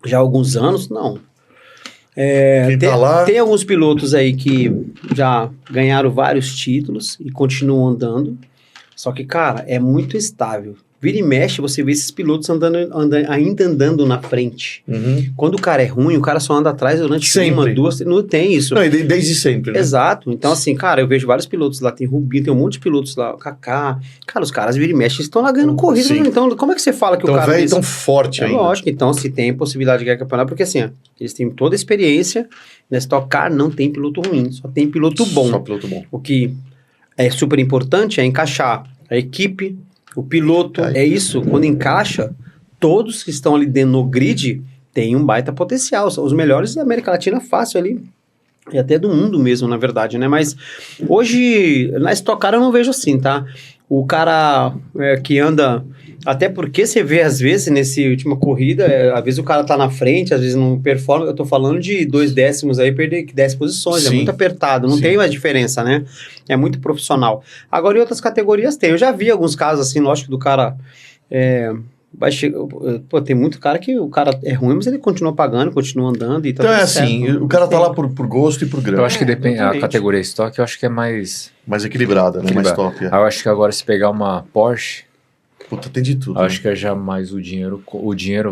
já há alguns anos, não. Quem Tem, tá lá... tem alguns pilotos aí que já ganharam vários títulos e continuam andando. Só que, cara, é muito estável. Vira e mexe, você vê esses pilotos ainda andando na frente. Uhum. Quando o cara é ruim, o cara só anda atrás durante Sempre. uma, duas... Não tem isso. Não, e desde sempre, né? Exato. Então, assim, cara, eu vejo vários pilotos lá. Tem Rubinho, tem um monte de pilotos lá. O Kaká. Cara, os caras vira e mexe, estão lá ganhando corrida. Sim. Né? Então, como é que você fala que o Tão cara... velho e desse- tão forte É ainda. lógico, então se tem possibilidade de ganhar campeonato, porque assim, ó, eles têm toda a experiência, na Stock Car não tem piloto ruim, só tem piloto bom. Só piloto bom. O que é super importante é encaixar a equipe, o piloto, Aí. é isso, quando encaixa, todos que estão ali dentro no grid têm um baita potencial, são os melhores da América Latina fácil ali. E até do mundo mesmo, na verdade, né? Mas hoje, na Stock Car eu não vejo assim, tá? O cara que anda... Até porque você vê, às vezes, nessa última corrida, às vezes o cara tá na frente, às vezes não performa. Eu tô falando de 2 décimos aí, perder 10 posições. Sim. É muito apertado, não Sim. tem mais diferença, né? É muito profissional. Agora, em outras categorias tem. Eu já vi alguns casos, assim, lógico, do cara... vai chegar, pô, tem muito cara que o cara é ruim, mas ele continua pagando, continua andando e tá Então é tudo assim, certo. o cara tá lá por gosto e por Eu grana. acho que depende, a exatamente. categoria estoque, eu acho que é mais... Mais equilibrada, né? Mais top. Eu acho que agora se pegar uma Porsche, Puta, tem de tudo. eu acho que é já mais o dinheiro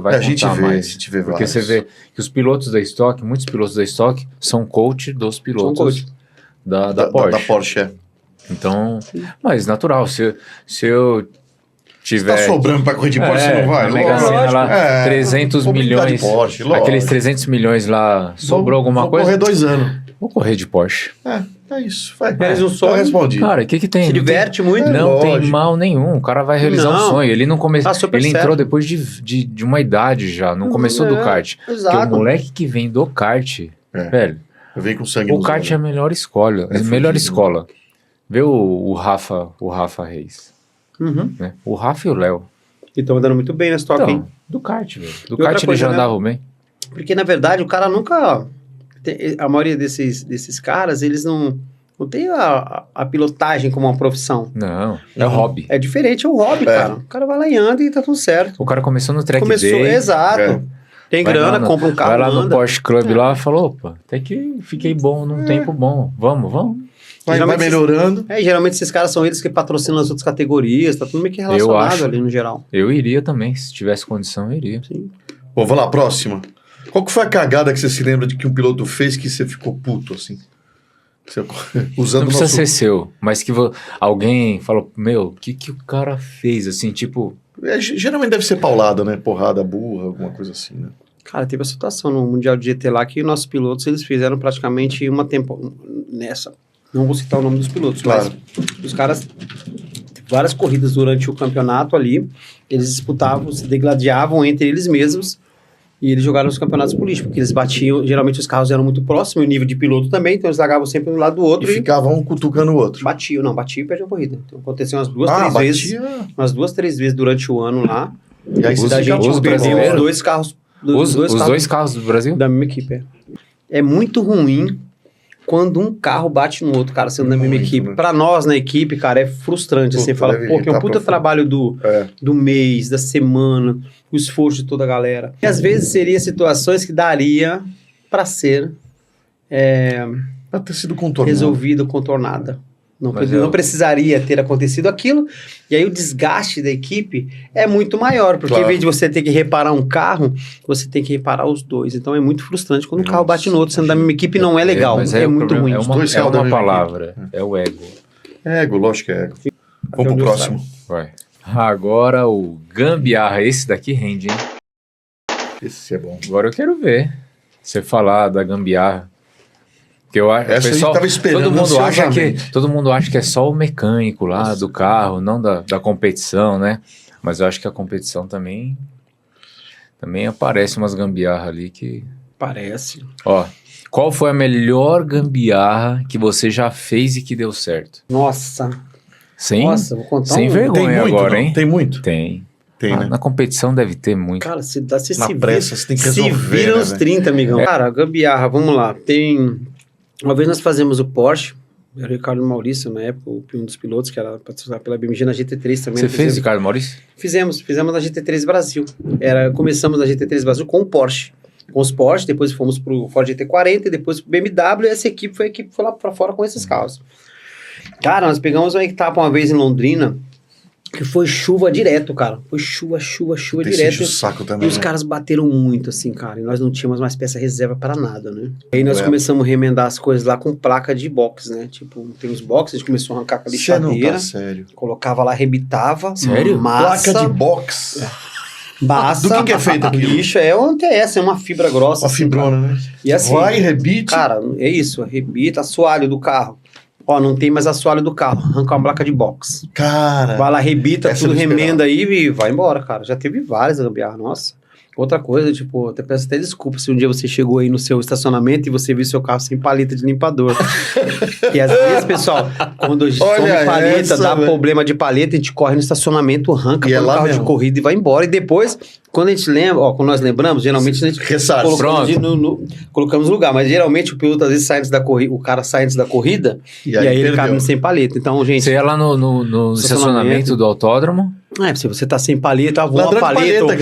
vai a gente contar vê, mais. a gente vê Porque vários. você vê que os pilotos da estoque, muitos pilotos da estoque, são coach dos pilotos coach. da Porsche. Da Porsche, é. Então, mas natural, se eu Se tiver... tá sobrando pra correr de Porsche, você não vai? na Mega Sena Lógico. lá, 300 vou brincar milhões, de Porsche, aqueles lógico. 300 milhões lá, sobrou alguma vou coisa? correr 2 anos. Vou correr de Porsche. É isso. Vai. Mas um sonho- Tá respondido. Cara, o que tem? Se Não tem- diverte muito. Não tem lógico. mal nenhum. O cara vai realizar um Não. sonho. Ele não começou. Tá super Ele certo. entrou depois de uma idade já. Não começou do kart. Porque o Exato. moleque que vem do kart, É. velho, Eu venho com sangue o nos kart é a olhos. melhor escola. É a melhor fudido, escola. Vê o Rafa Reis. Uhum. Né? O Rafa e o Léo. E estão andando muito bem na Stock, hein? Então, do kart, velho. Do outra kart ele coisa, já né? andava bem. Porque, na verdade, o cara nunca... A maioria desses caras, eles não tem a pilotagem como uma profissão. Não, é Uhum. hobby. É diferente, é um hobby, cara. O cara vai lá e anda e tá tudo certo. O cara começou no track Começou, day. exato. É. Tem Vai grana, lá no- compra um carro, Vai lá no anda. Porsche Club lá e falou, opa, até que fiquei bom num tempo bom. Vamos. Vai Geralmente melhorando. Geralmente esses caras são eles que patrocinam as outras categorias, tá tudo meio que relacionado acho. ali no geral. Eu iria também, se tivesse condição, eu iria. Sim. Bom, vamos lá, próxima. Qual que foi a cagada que você se lembra de que um piloto fez que você ficou puto, assim? Você- usando Não o precisa nosso... ser seu, mas que alguém falou, meu, o que o cara fez, assim, tipo... Geralmente deve ser paulada, né? Porrada burra, alguma coisa assim, né? Cara, teve a situação no Mundial de GT lá que nossos pilotos, eles fizeram praticamente uma temporada nessa. Não vou citar o nome dos pilotos, Claro. mas os caras, várias corridas durante o campeonato ali, eles disputavam, se degladiavam entre eles mesmos e eles jogaram os campeonatos políticos, porque eles batiam, geralmente os carros eram muito próximos, o nível de piloto também, então eles largavam sempre um lado do E outro e ficava um cutucando o outro. batiam e perdiam a corrida. Então aconteceu umas duas, Ah, três vezes, batia. umas 2, 3 vezes durante o ano lá, E aí você da ficava gente os perdeu os brasileiros? 2 carros, Os dois carros do Brasil? da mesma equipe. É muito ruim quando um carro bate no outro, cara, sendo da mesma Muito, equipe. né? Pra nós, na equipe, cara, é frustrante. Você Puta, fala, deve pô, que é um irritar puta pra fora. trabalho É. do mês, da semana, o esforço de toda a galera. E às vezes seria situações que daria pra ser Pra ter sido contornado. resolvida, contornada. Mas Não precisaria ter acontecido aquilo. E aí o desgaste da equipe é muito maior, porque Claro. em vez de você ter que reparar um carro, você tem que reparar os dois. Então é muito frustrante quando um carro Nossa, bate no outro, sendo da mesma equipe, não é legal. mas É o muito problema ruim. É Os uma, dois é carros da uma mesma palavra, é o ego. Ego, lógico que é ego. Vamos pro onde eu próximo. Vai. Agora o gambiarra, esse daqui rende, hein? Esse é bom. Agora eu quero ver você falar da gambiarra. Que eu acho, Essa a gente tava esperando todo mundo acha que é só o mecânico lá do carro, não da competição, né? Mas eu acho que a competição também aparece umas gambiarra ali que... Parece. Ó, qual foi a melhor gambiarra que você já fez e que deu certo? Nossa. Sem, Nossa, vou contar sem um... vergonha. Tem muito, agora, não? hein? Tem muito? Tem. Tem, Ah, né? na competição deve ter muito. Cara, você Na se pressa, você tem que se resolver, vira né, nos velho? 30, amigão. É. Cara, gambiarra, vamos lá. Tem... Uma vez nós fazemos o Porsche, era o Ricardo Maurício, na época, um dos pilotos, que era patrocinado pela BMG na GT3 também. Você fez, Ricardo Maurício? Fizemos na GT3 Brasil. Começamos na GT3 Brasil com o Porsche. Com os Porsche, depois fomos pro Ford GT40 e depois pro BMW, e essa equipe foi a equipe que foi lá pra fora com esses carros. Cara, nós pegamos uma etapa uma vez em Londrina, que foi chuva direto, cara. Foi chuva Tem direto. esse saco E também, os né? caras bateram muito, assim, cara. E nós não tínhamos mais peça reserva para nada, né? Aí nós Ué. começamos a remendar as coisas lá com placa de box, né? Tipo, tem os boxes, a gente começou a arrancar com a Você não lixadeira, tá sério. colocava lá, rebitava. Sério? Massa. Placa de box. Massa. Do que é feito aquilo? Lixa é um TS, é uma fibra grossa. Uma assim, fibrona, né? cara. E assim, Vai, rebite. cara, é isso. Rebita, assoalho do carro. Ó, não tem mais assoalho do carro. Arranca uma placa de box. Cara. Vai lá, rebita, Essa tudo eu não remenda aí e vai embora, cara. Já teve várias gambiarras, nossa. Outra coisa, tipo, até peço até desculpa se um dia você chegou aí no seu estacionamento e você viu seu carro sem paleta de limpador. E às vezes, pessoal, quando a gente some paleta, dá problema de paleta, a gente corre no estacionamento, arranca o carro de corrida e vai embora. E depois, quando a gente lembra, quando nós lembramos, geralmente a gente colocamos no lugar. Mas geralmente o piloto às vezes sai antes da corrida, o cara sai antes da corrida e aí ele cabe sem paleta. Então, gente... Você ia lá no estacionamento do autódromo? Se você tá sem paleta, voa uma paleta,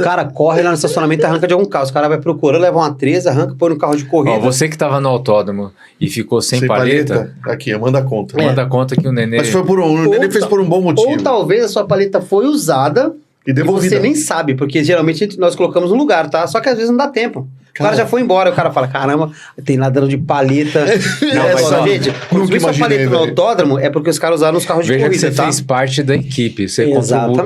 cara, corre lá no estacionamento e arranca de algum carro. Os caras vão procurando, leva uma 13, arranca, põe no carro de corrida. Você que tava no autódromo e ficou sem paleta... Aqui, manda a conta. Manda a conta que o Nenê... Mas foi o Nenê fez por um bom motivo. Ou talvez a sua paleta foi usada e você nem sabe, porque geralmente nós colocamos no lugar, tá? Só que às vezes não dá tempo. O cara já foi embora, o cara fala, caramba, tem ladrão de paleta. Gente, quando você paleta no autódromo, é porque os caras usaram os carros de corrida, que você fez parte da equipe, você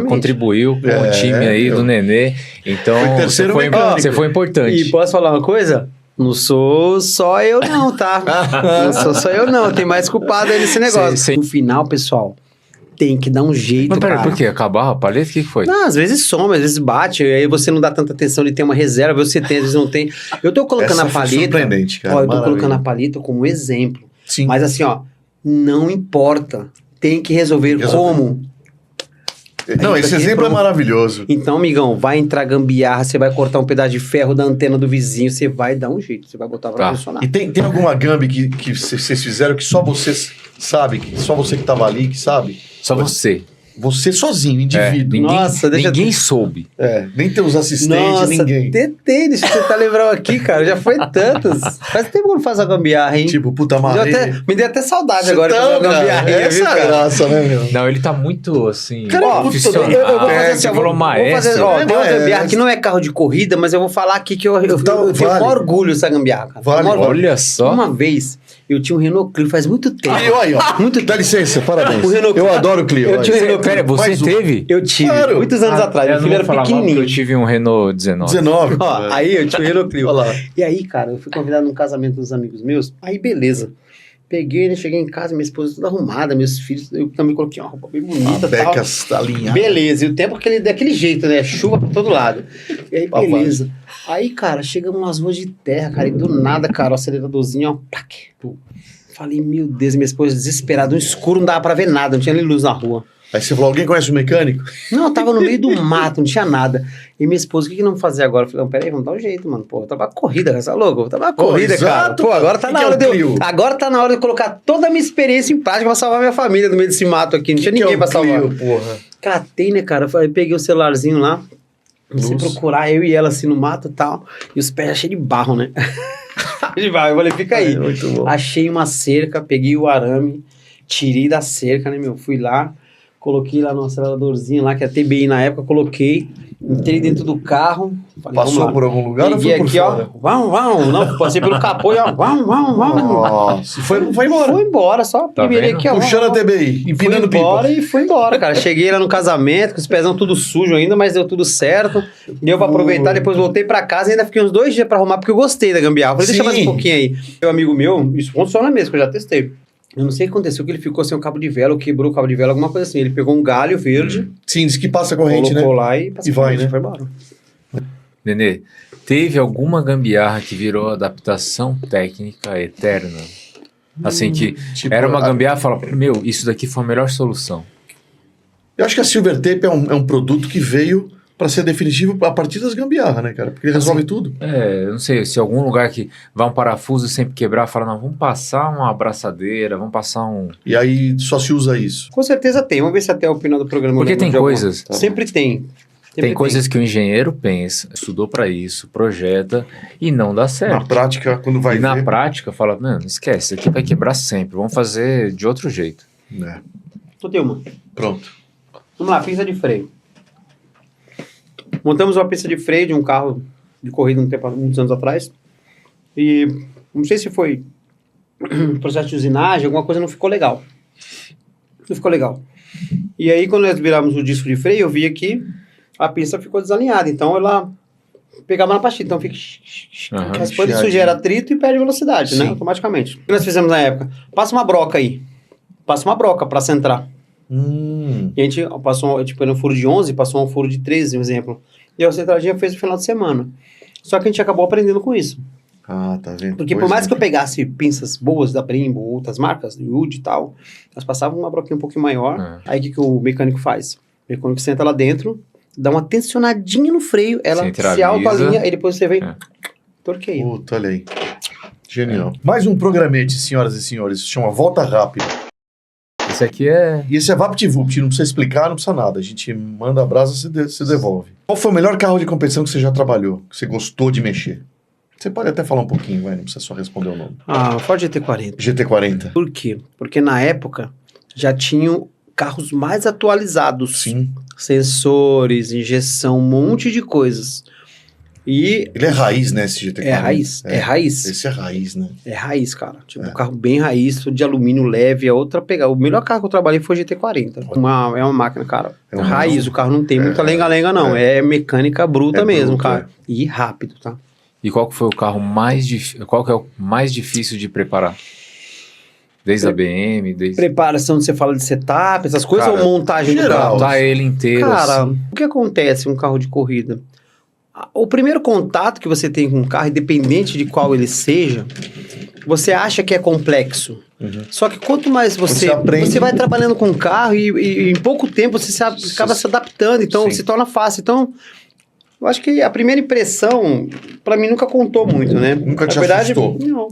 contribuiu com o time aí do Nenê, então você foi importante. E posso falar uma coisa? Não sou só eu não, tá? Não sou só eu não, tem mais culpado aí nesse negócio. No final, pessoal... Tem que dar um jeito, Mas peraí, por quê? Acabar a paleta? O que foi? Não, às vezes some, às vezes bate, aí você não dá tanta atenção de ter uma reserva, você tem, às vezes não tem. Eu tô colocando a paleta... surpreendente, cara. Ó, eu tô colocando a paleta como exemplo. Sim. Mas assim, ó, não importa. Tem que resolver como. Não, esse exemplo é maravilhoso. Então, amigão, vai entrar gambiarra, você vai cortar um pedaço de ferro da antena do vizinho, você vai dar um jeito, você vai botar pra funcionar. E tem alguma gambi que vocês fizeram que só vocês sabem, só você que tava ali que sabe? Só você. Você sozinho, indivíduo. Ninguém soube. Nem teus assistentes, ninguém. Tentei, deixa eu tentar lembrar aqui, cara. Já foi tantas. Faz tempo que eu não faço a gambiarra, hein? Tipo, puta maré. Me deu até saudade agora de fazer a gambiarra. Essa é a graça, né, meu? Não, ele tá muito, assim... Cara, eu vou fazer assim, você falou maestro. Tem uma gambiarra que não é carro de corrida, mas eu vou falar aqui que eu tenho o maior orgulho dessa gambiarra, cara. Olha só. Uma vez... Eu tinha um Renault Clio faz muito tempo. Aí, ó. Muito tempo. Dá licença, parabéns. Eu adoro o Clio. Eu tinha um Renault Clio. Pera, você teve? Eu tive, muitos anos atrás. Meu filho era pequenininho. Eu tive um Renault 19. Ó, aí eu tinha um Renault Clio. E aí, cara, eu fui convidado num casamento dos amigos meus. Aí, beleza. Peguei, né? Cheguei em casa, minha esposa toda arrumada, meus filhos. Eu também coloquei uma roupa bem bonita e tal. Alinhada. Beleza. E o tempo daquele jeito, né? Chuva pra todo lado. E aí, beleza. Aí, cara, chegamos nas ruas de terra, cara. E do nada, cara, o aceleradorzinho, ó. Plac. Falei, meu Deus, minha esposa desesperada, no escuro, não dava pra ver nada, não tinha nem luz na rua. Aí você falou, alguém conhece o mecânico? Não, eu tava no meio do mato, não tinha nada. E minha esposa, o que não fazer agora? Eu falei, não, peraí, vamos dar um jeito, mano. Pô, eu tava corrida, você tá louco? Eu tava corrida, cara. Pô, agora tá na hora agora tá na hora de colocar toda a minha experiência em prática pra salvar minha família no meio desse mato aqui. Não tinha ninguém pra salvar. Catei, né, cara? Eu peguei o celularzinho lá, comecei a procurar eu e ela assim no mato e tal. E os pés já cheios de barro, né? Eu falei, fica aí. Achei uma cerca, peguei o arame, tirei da cerca, né, meu? Fui lá, coloquei lá no aceleradorzinho lá, que era TBI na época, coloquei, entrei dentro do carro. Falei, passou por algum lugar ou foi por fora? Vamos. Não, passei pelo capô e ó, vamos. Nossa, foi embora. Foi embora, só primeiro aqui, ó. Puxando a TBI, empinando pipa. Foi embora, cara. Cheguei lá no casamento, com os pezão tudo sujo ainda, mas deu tudo certo. Deu pra aproveitar, depois voltei pra casa e ainda fiquei uns 2 dias pra arrumar, porque eu gostei da gambiarra. Falei, deixa mais um pouquinho aí. Meu amigo meu, isso funciona mesmo, que eu já testei. Eu não sei o que aconteceu, que ele ficou sem o cabo de vela, ou quebrou o cabo de vela, alguma coisa assim. Ele pegou um galho verde. Sim, diz que passa a corrente, colocou lá e passou vai, né? Foi embora. Nenê, teve alguma gambiarra que virou adaptação técnica eterna? Assim, que tipo, era uma gambiarra e fala, meu, isso daqui foi a melhor solução. Eu acho que a Silver Tape é um produto que veio para ser definitivo a partir das gambiarras, né, cara? Porque ele resolve tudo. Eu não sei, se algum lugar que vai um parafuso e sempre quebrar, fala, não, vamos passar uma abraçadeira, vamos passar um... E aí só se usa isso. Com certeza tem, vamos ver se até o final do programa... Porque tem coisas... Sempre tem. Tem coisas que o engenheiro pensa, estudou para isso, projeta e não dá certo. Na prática, quando vai ver... na prática, fala, não, esquece, isso aqui vai quebrar sempre, vamos fazer de outro jeito. Tô teu, mano. Pronto. Vamos lá, pista de freio. Montamos uma pista de freio de um carro de corrida muitos anos atrás. E não sei se foi processo de usinagem, alguma coisa não ficou legal. Não ficou legal. E aí, quando nós viramos o disco de freio, eu vi que a pista ficou desalinhada. Então, ela pegava na pastilha. Então, fica... Depois isso gera atrito e perde velocidade, né? Automaticamente. O que nós fizemos na época? Passa uma broca aí. Passa uma broca para centrar. E a gente passou, tipo, era um furo de 11, passou um furo de 13, um exemplo. e a Centradinha fez no final de semana. Só que a gente acabou aprendendo com isso. Ah, tá vendo? Porque por mais que eu pegasse pinças boas da Brembo, outras marcas, do Wood e tal, elas passavam uma broquinha um pouquinho maior. Aí o que o mecânico faz? O mecânico senta lá dentro, dá uma tensionadinha no freio, ela se autoalinha, e depois você vem, torqueia. Puta, olha aí. Genial. Mais um programete, senhoras e senhores, se chama Volta Rápida. Esse aqui é... E esse é VaptVupt, não precisa explicar, não precisa nada. A gente manda a brasa e se devolve. Qual foi o melhor carro de competição que você já trabalhou? Que você gostou de mexer? Você pode até falar um pouquinho, não precisa só responder o nome. Ford GT40. GT40. Por quê? Porque na época já tinham carros mais atualizados. Sim. Sensores, injeção, um monte de coisas. E ele é raiz, né, esse GT40? É raiz, é raiz. Esse é raiz, né? É raiz, cara. Tipo, um carro bem raiz, tudo de alumínio leve, a outra pegada. O melhor carro que eu trabalhei foi o GT40. É uma máquina, cara. Raiz, o carro não tem muita lenga-lenga, não. É mecânica bruta mesmo, cara. E rápido, tá? E qual que foi o carro mais difícil? Qual que é o mais difícil de preparar? Desde a BM, desde... Preparação, você fala de setup, essas coisas, cara, ou montagem do carro? Montar ele inteiro, cara, assim. o que acontece em um carro de corrida? O primeiro contato que você tem com um carro, independente de qual ele seja, você acha que é complexo. Só que quanto mais você vai trabalhando com o carro e em pouco tempo você acaba se adaptando, então se torna fácil. Então, eu acho que a primeira impressão, pra mim, nunca contou muito, né? Nunca te assustou? Não.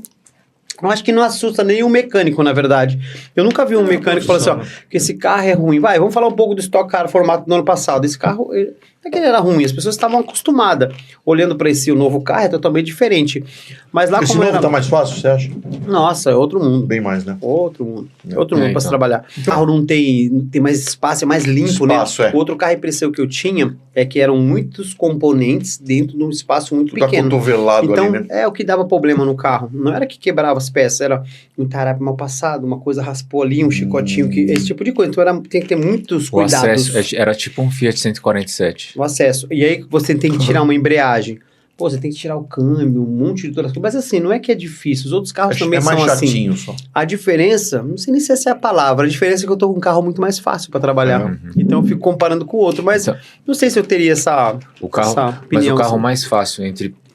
Eu acho que não assusta nenhum mecânico, na verdade. Eu nunca vi um mecânico falando assim, ó, que esse carro é ruim. Vai, vamos falar um pouco do Stock Car formato do ano passado. Esse carro, não é que ele era ruim, as pessoas estavam acostumadas. Olhando para esse novo carro, é totalmente diferente. Mas lá esse como novo era... tá mais fácil, você acha? Nossa, é outro mundo. Bem mais, né? Outro mundo. Outro mundo para se então. trabalhar. O carro não tem mais espaço, é mais limpo, Espaço, né? O outro carro, a impressão que eu tinha é que eram muitos componentes dentro de um espaço muito pequeno. Acotovelado Então, ali, né? é o que dava problema no carro. Não era que quebrava as peças, era um tarape mal passado, uma coisa raspou ali, um chicotinho, esse tipo de coisa. Então, tem que ter muitos cuidados. O acesso era tipo um Fiat 147. O acesso. E aí, você tem que tirar uma embreagem. Pô, você tem que tirar o câmbio, um monte de outras coisas. Mas assim, não é que é difícil. Os outros carros também são assim. É mais chatinho só. A diferença, não sei nem se essa é a palavra, a diferença é que eu tô com um carro muito mais fácil para trabalhar. Então eu fico comparando com o outro. Mas não sei se eu teria essa opinião. Mas o carro mais fácil,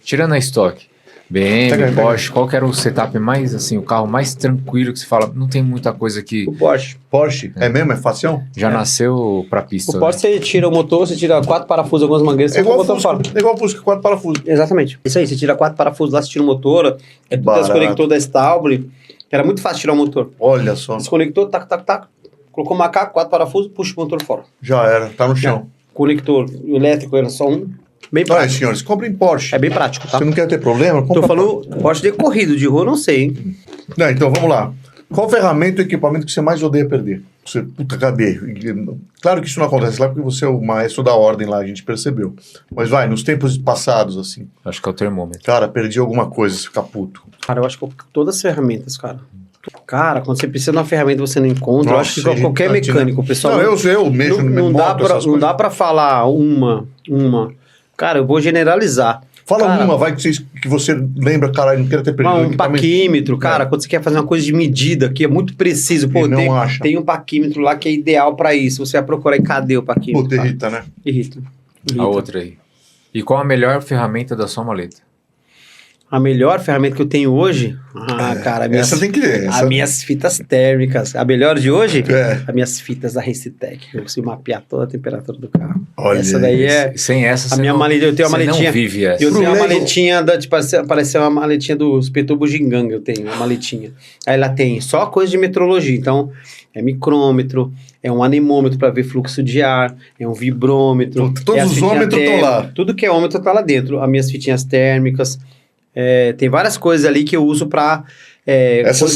tirando a estoque, BM, Porsche, qual que era o setup mais, assim, o carro mais tranquilo que você fala, não tem muita coisa que... O Porsche. Porsche? É mesmo? É facião? Já nasceu pra pista. O Porsche, você tira o motor, você tira 4 parafusos, algumas mangueiras, você tira o motor fora. É igual o Fusca, 4 parafusos. Exatamente. Isso aí, você tira 4 parafusos lá, você tira o motor, desconectou da Stauble, era muito fácil tirar o motor. Olha só. Desconectou, tac, colocou o macaco, 4 parafusos, puxa o motor fora. Já era, tá no chão. Conector elétrico era só um. Bem prático. Olha, senhores, comprem Porsche. É bem prático, tá? Você não quer ter problema? Tô falando Porsche de corrido, de rua eu não sei, hein? Não, então vamos lá. Qual ferramenta ou equipamento que você mais odeia perder? Você, puta, cadê? Claro que isso não acontece lá porque você é o maestro da ordem lá, a gente percebeu. Mas vai, nos tempos passados, assim. Acho que é o termômetro. Cara, perdi alguma coisa, você fica puto. Cara, eu acho que todas as ferramentas, cara. Cara, quando você precisa de uma ferramenta você não encontra, Nossa, eu acho que qualquer mecânico, pessoal... Não, eu mexo não dá pra falar uma. Cara, eu vou generalizar. Fala cara, uma, vai que você lembra, caralho, não quero ter perdido. Um paquímetro, cara, quando você quer fazer uma coisa de medida que é muito preciso, pô, tem um paquímetro lá que é ideal pra isso. Você vai procurar e cadê o paquímetro? Puta, irrita, né? Irrita. A outra aí. E qual a melhor ferramenta da sua maleta? A melhor ferramenta que eu tenho hoje? Cara, essa tem que ver. As minhas fitas térmicas. A melhor de hoje? É. As minhas fitas da Racetec. Eu consigo mapear toda a temperatura do carro. Olha, essa daí é... Sem essa, a minha maleta, eu tenho uma maletinha... não vive essa. Eu tenho uma maletinha, parece uma maletinha do Espetor Bugiganga, eu tenho uma maletinha. Aí ela tem só coisa de metrologia. Então, é micrômetro, é um anemômetro para ver fluxo de ar, é um vibrômetro. Todos os ômetros estão lá. Tudo que é ômetro está lá dentro. As minhas fitinhas térmicas... tem várias coisas ali que eu uso para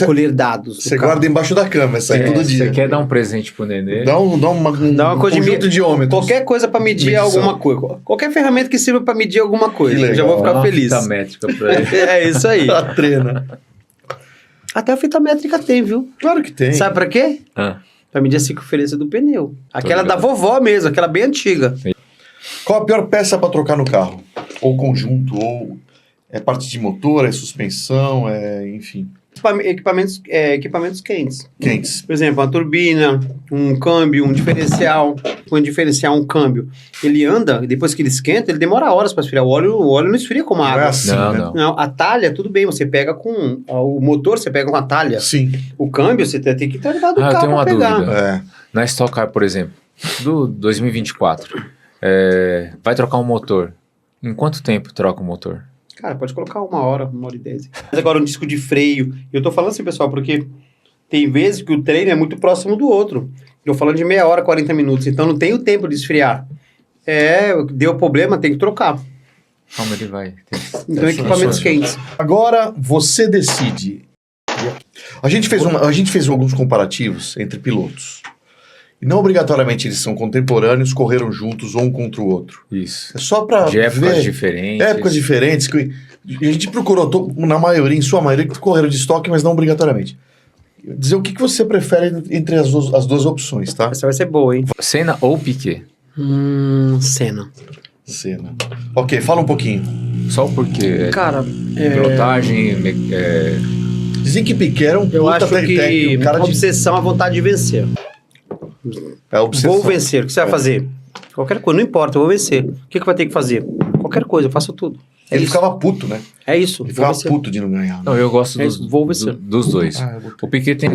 colher dados. Você guarda embaixo da cama, essa aí todo dia. Você quer dar um presente pro nenê? Dá uma coisa de ômetros. Qualquer coisa para medir alguma coisa. Qualquer ferramenta que sirva para medir alguma coisa. Eu já vou ficar feliz. Fita métrica pra ele. É isso aí. A trena. Até a fita métrica tem, viu? Claro que tem. Sabe para quê? Para medir a circunferência do pneu. Aquela da vovó mesmo, aquela bem antiga. Qual a pior peça para trocar no carro? Ou conjunto, ou... É parte de motor, é suspensão, enfim. Equipamentos quentes. Quentes. Por exemplo, uma turbina, um câmbio, um diferencial. Um diferencial, um câmbio. Ele anda, e depois que ele esquenta, ele demora horas para esfriar. O óleo não esfria como a Não água. é assim, né? Não, a talha, tudo bem, você pega com... O motor, você pega com a talha. Sim. O câmbio, você tem que tratar do eu carro tenho uma para pegar. dúvida. É. Na Stock Car, por exemplo, do 2024, vai trocar um motor. Em quanto tempo troca o motor? Cara, pode colocar 1 hora, 1h10. Mas agora um disco de freio. Eu tô falando assim, pessoal, porque tem vezes que o treino é muito próximo do outro. Eu tô falando de meia hora, 40 minutos. Então não tem o tempo de esfriar. Deu problema, tem que trocar. Calma, ele vai. Então equipamentos quentes. Agora você decide. A gente fez alguns comparativos entre pilotos. E não obrigatoriamente eles são contemporâneos, correram juntos um contra o outro. Isso. É só para De épocas ver diferentes. épocas diferentes. E a gente procurou, na maioria, em sua maioria, que correram de estoque, mas não obrigatoriamente. Dizer o que você prefere entre as duas opções, tá? Essa vai ser boa, hein? Senna ou Piquet? Senna. Senna. Ok, fala um pouquinho. Só porque Cara, pilotagem, Dizem que Piquet era um eu acho que um cara a obsessão, a vontade de vencer. É obsessão. Vou vencer. O que você vai fazer? Qualquer coisa, não importa, eu vou vencer. O que vai ter que fazer? Qualquer coisa, eu faço tudo. Ele isso. ficava puto, né? É isso. Ele Vou ficava vencer. puto de não ganhar. Né? Não, eu gosto Vou vencer. dos dois. O Piquet tem